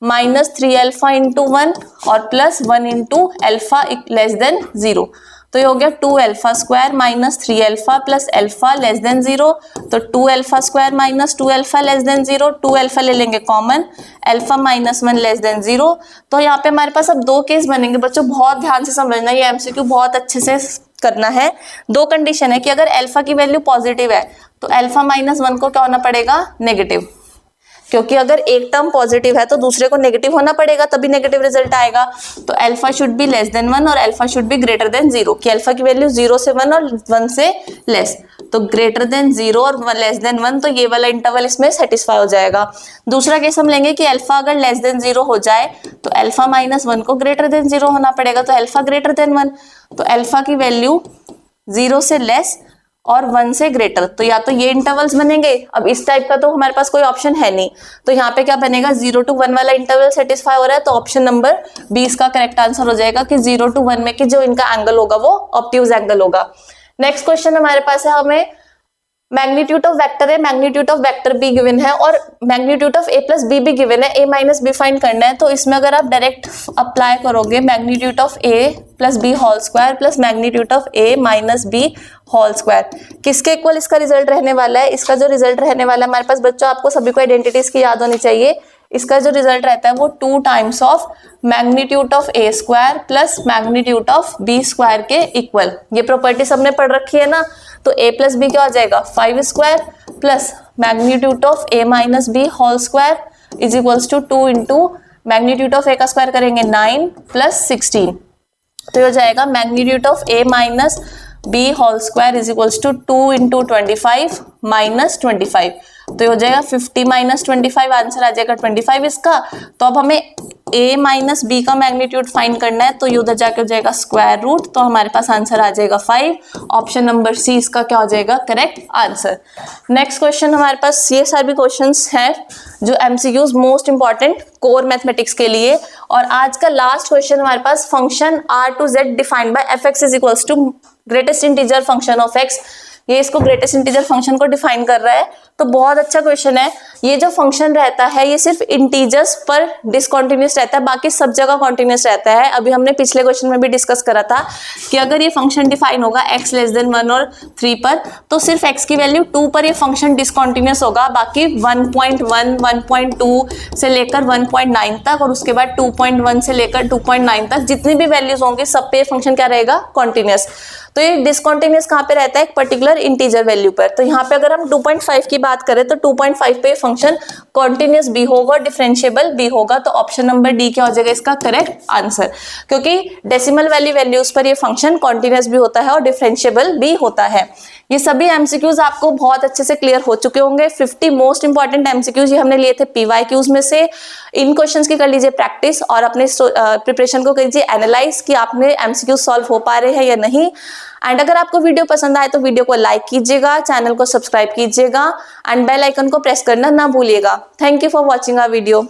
minus 3 alpha into 1 और plus 1 into alpha less than 0। तो ये हो गया 2 alpha square minus 3 alpha plus alpha less than 0। तो 2 alpha square minus 2 alpha less than 0, 2 alpha ले लेंगे common, alpha minus 1 less than 0। तो यहाँ पे हमारे पास अब दो केस बनेंगे बच्चों, बहुत ध्यान से समझना, ये एमसीक्यू बहुत अच्छे से करना है। दो कंडीशन है कि अगर अल्फा की वैल्यू पॉजिटिव है तो अल्फा माइनस 1 को क्या होना पड़ेगा, नेगेटिव, क्योंकि अगर एक टर्म पॉजिटिव है तो दूसरे को नेगेटिव होना पड़ेगा तभी नेगेटिव रिजल्ट आएगा। तो alpha should be less than 1 और alpha should be greater than 0, कि अल्फा की वैल्यू 0 से 1 और 1 से लेस। तो ग्रेटर देन 0 और लेस देन 1, तो ये वाला इंटरवल इसमें सेटिस्फाई हो जाएगा। दूसरा केस हम लेंगे कि अल्फा अगर लेस देन 0 हो जाए तो अल्फा माइनस 1 को ग्रेटर देन 0 होना पड़ेगा, तो अल्फा ग्रेटर देन 1, तो अल्फा की वैल्यू 0 से लेस और 1 से ग्रेटर, तो या तो ये इंटरवल्स बनेंगे। अब इस टाइप का तो हमारे पास कोई ऑप्शन है नहीं, तो यहाँ पे क्या बनेगा, 0 to 1 वाला इंटरवल सेटिस्फाई हो रहा है, तो ऑप्शन नंबर 20 का करेक्ट आंसर हो जाएगा कि 0 to 1 में कि जो इनका एंगल होगा वो ऑब्ट्यूज एंगल होगा। नेक्स्ट क्वेश्चन हमारे पास है, हमें मैग्नीट्यूड ऑफ वेक्टर है, magnitude of vector B given है और magnitude of A plus B भी गिवन है, ए माइनस बी फाइंड करना है। तो इसमें अगर आप डायरेक्ट अप्लाई करोगे magnitude of A plus B whole square plus magnitude of A minus B whole square, किसके इक्वल इसका रिजल्ट रहने वाला है। इसका जो रिजल्ट रहने वाला है हमारे पास बच्चों, आपको सभी को आइडेंटिटीज की याद होनी चाहिए। इसका जो रिजल्ट रहता है वो 2 times of magnitude of A square plus magnitude of B square के इक्वल। ये प्रॉपर्टी सबने पढ़ रखी है ना, तो a प्लस बी क्या हो जाएगा 5 square plus magnitude of a minus B whole square is equals to 2 into magnitude of a का स्क्वायर करेंगे 9 प्लस 16, तो ये हो जाएगा magnitude of a minus B whole square is equals to 2 into 25 minus 25, तो ये हो जाएगा 50 माइनस 25, आंसर आ जाएगा 25 इसका। तो अब हमें a माइनस बी का मैग्नीट्यूड फाइंड करना है, तो ये उधर जाके हो जाएगा स्क्वायर रूट, तो हमारे पास आंसर आ जाएगा 5। ऑप्शन नंबर सी इसका क्या हो जाएगा, करेक्ट आंसर। नेक्स्ट क्वेश्चन हमारे पास, ये सारे क्वेश्चंस हैं जो MCQs most important core mathematics के लिए। और आज का लास्ट क्वेश्चन हमारे पास, function r to z defined by f(x) is equals to greatest integer function of x। ये इसको ग्रेटेस्ट इंटीजर फंक्शन को डिफाइन कर रहा है, तो बहुत अच्छा क्वेश्चन है। ये जो फंक्शन रहता है ये सिर्फ इंटीजर्स पर डिसकंटिन्यूअस रहता है, बाकी सब जगह कॉन्टिन्यूअस रहता है। अभी हमने पिछले क्वेश्चन में भी डिस्कस करा था कि अगर ये फंक्शन डिफाइन होगा x लेस देन 1 और 3 पर, तो सिर्फ x की वैल्यू 2 पर ये फंक्शन डिसकंटिन्यूअस होगा, बाकी 1.1, 1.2 से लेकर 1.9 तक और उसके बाद 2.1 से लेकर 2.9 तक जितनी भी वैल्यूज होंगी सब पे फंक्शन क्या रहेगा, कॉन्टिन्यूअस। तो ये डिसकंटिन्यूअस कहाँ पे रहता है, एक पर्टिकुलर इंटीजर वैल्यू पर। तो यहाँ पे अगर हम 2.5 की बात करें तो 2.5 पे फंक्शन कॉन्टिन्यूअस भी होगा और डिफरेंशिएबल भी होगा, तो ऑप्शन नंबर डी क्या हो जाएगा इसका करेक्ट आंसर, क्योंकि डेसिमल वैल्यूज पर ये फंक्शन कॉन्टिन्यूअस भी होता है और डिफरेंशिएबल भी होता है। ये सभी एमसीक्यूज आपको बहुत अच्छे से क्लियर हो चुके होंगे। 50 मोस्ट इंपॉर्टेंट एमसीक्यूज ये हमने लिए थे पीवाईक्यूज में से। इन क्वेश्चंस की कर लीजिए प्रैक्टिस और अपने प्रिपरेशन को कीजिए एनालाइज कि आपने एमसीक्यूज सॉल्व हो पा रहे हैं या नहीं। एंड अगर आपको वीडियो पसंद आए तो वीडियो को लाइक कीजिएगा, चैनल को सब्सक्राइब कीजिएगा एंड बेल आइकन को प्रेस करना ना भूलिएगा। Thank you for watching our video.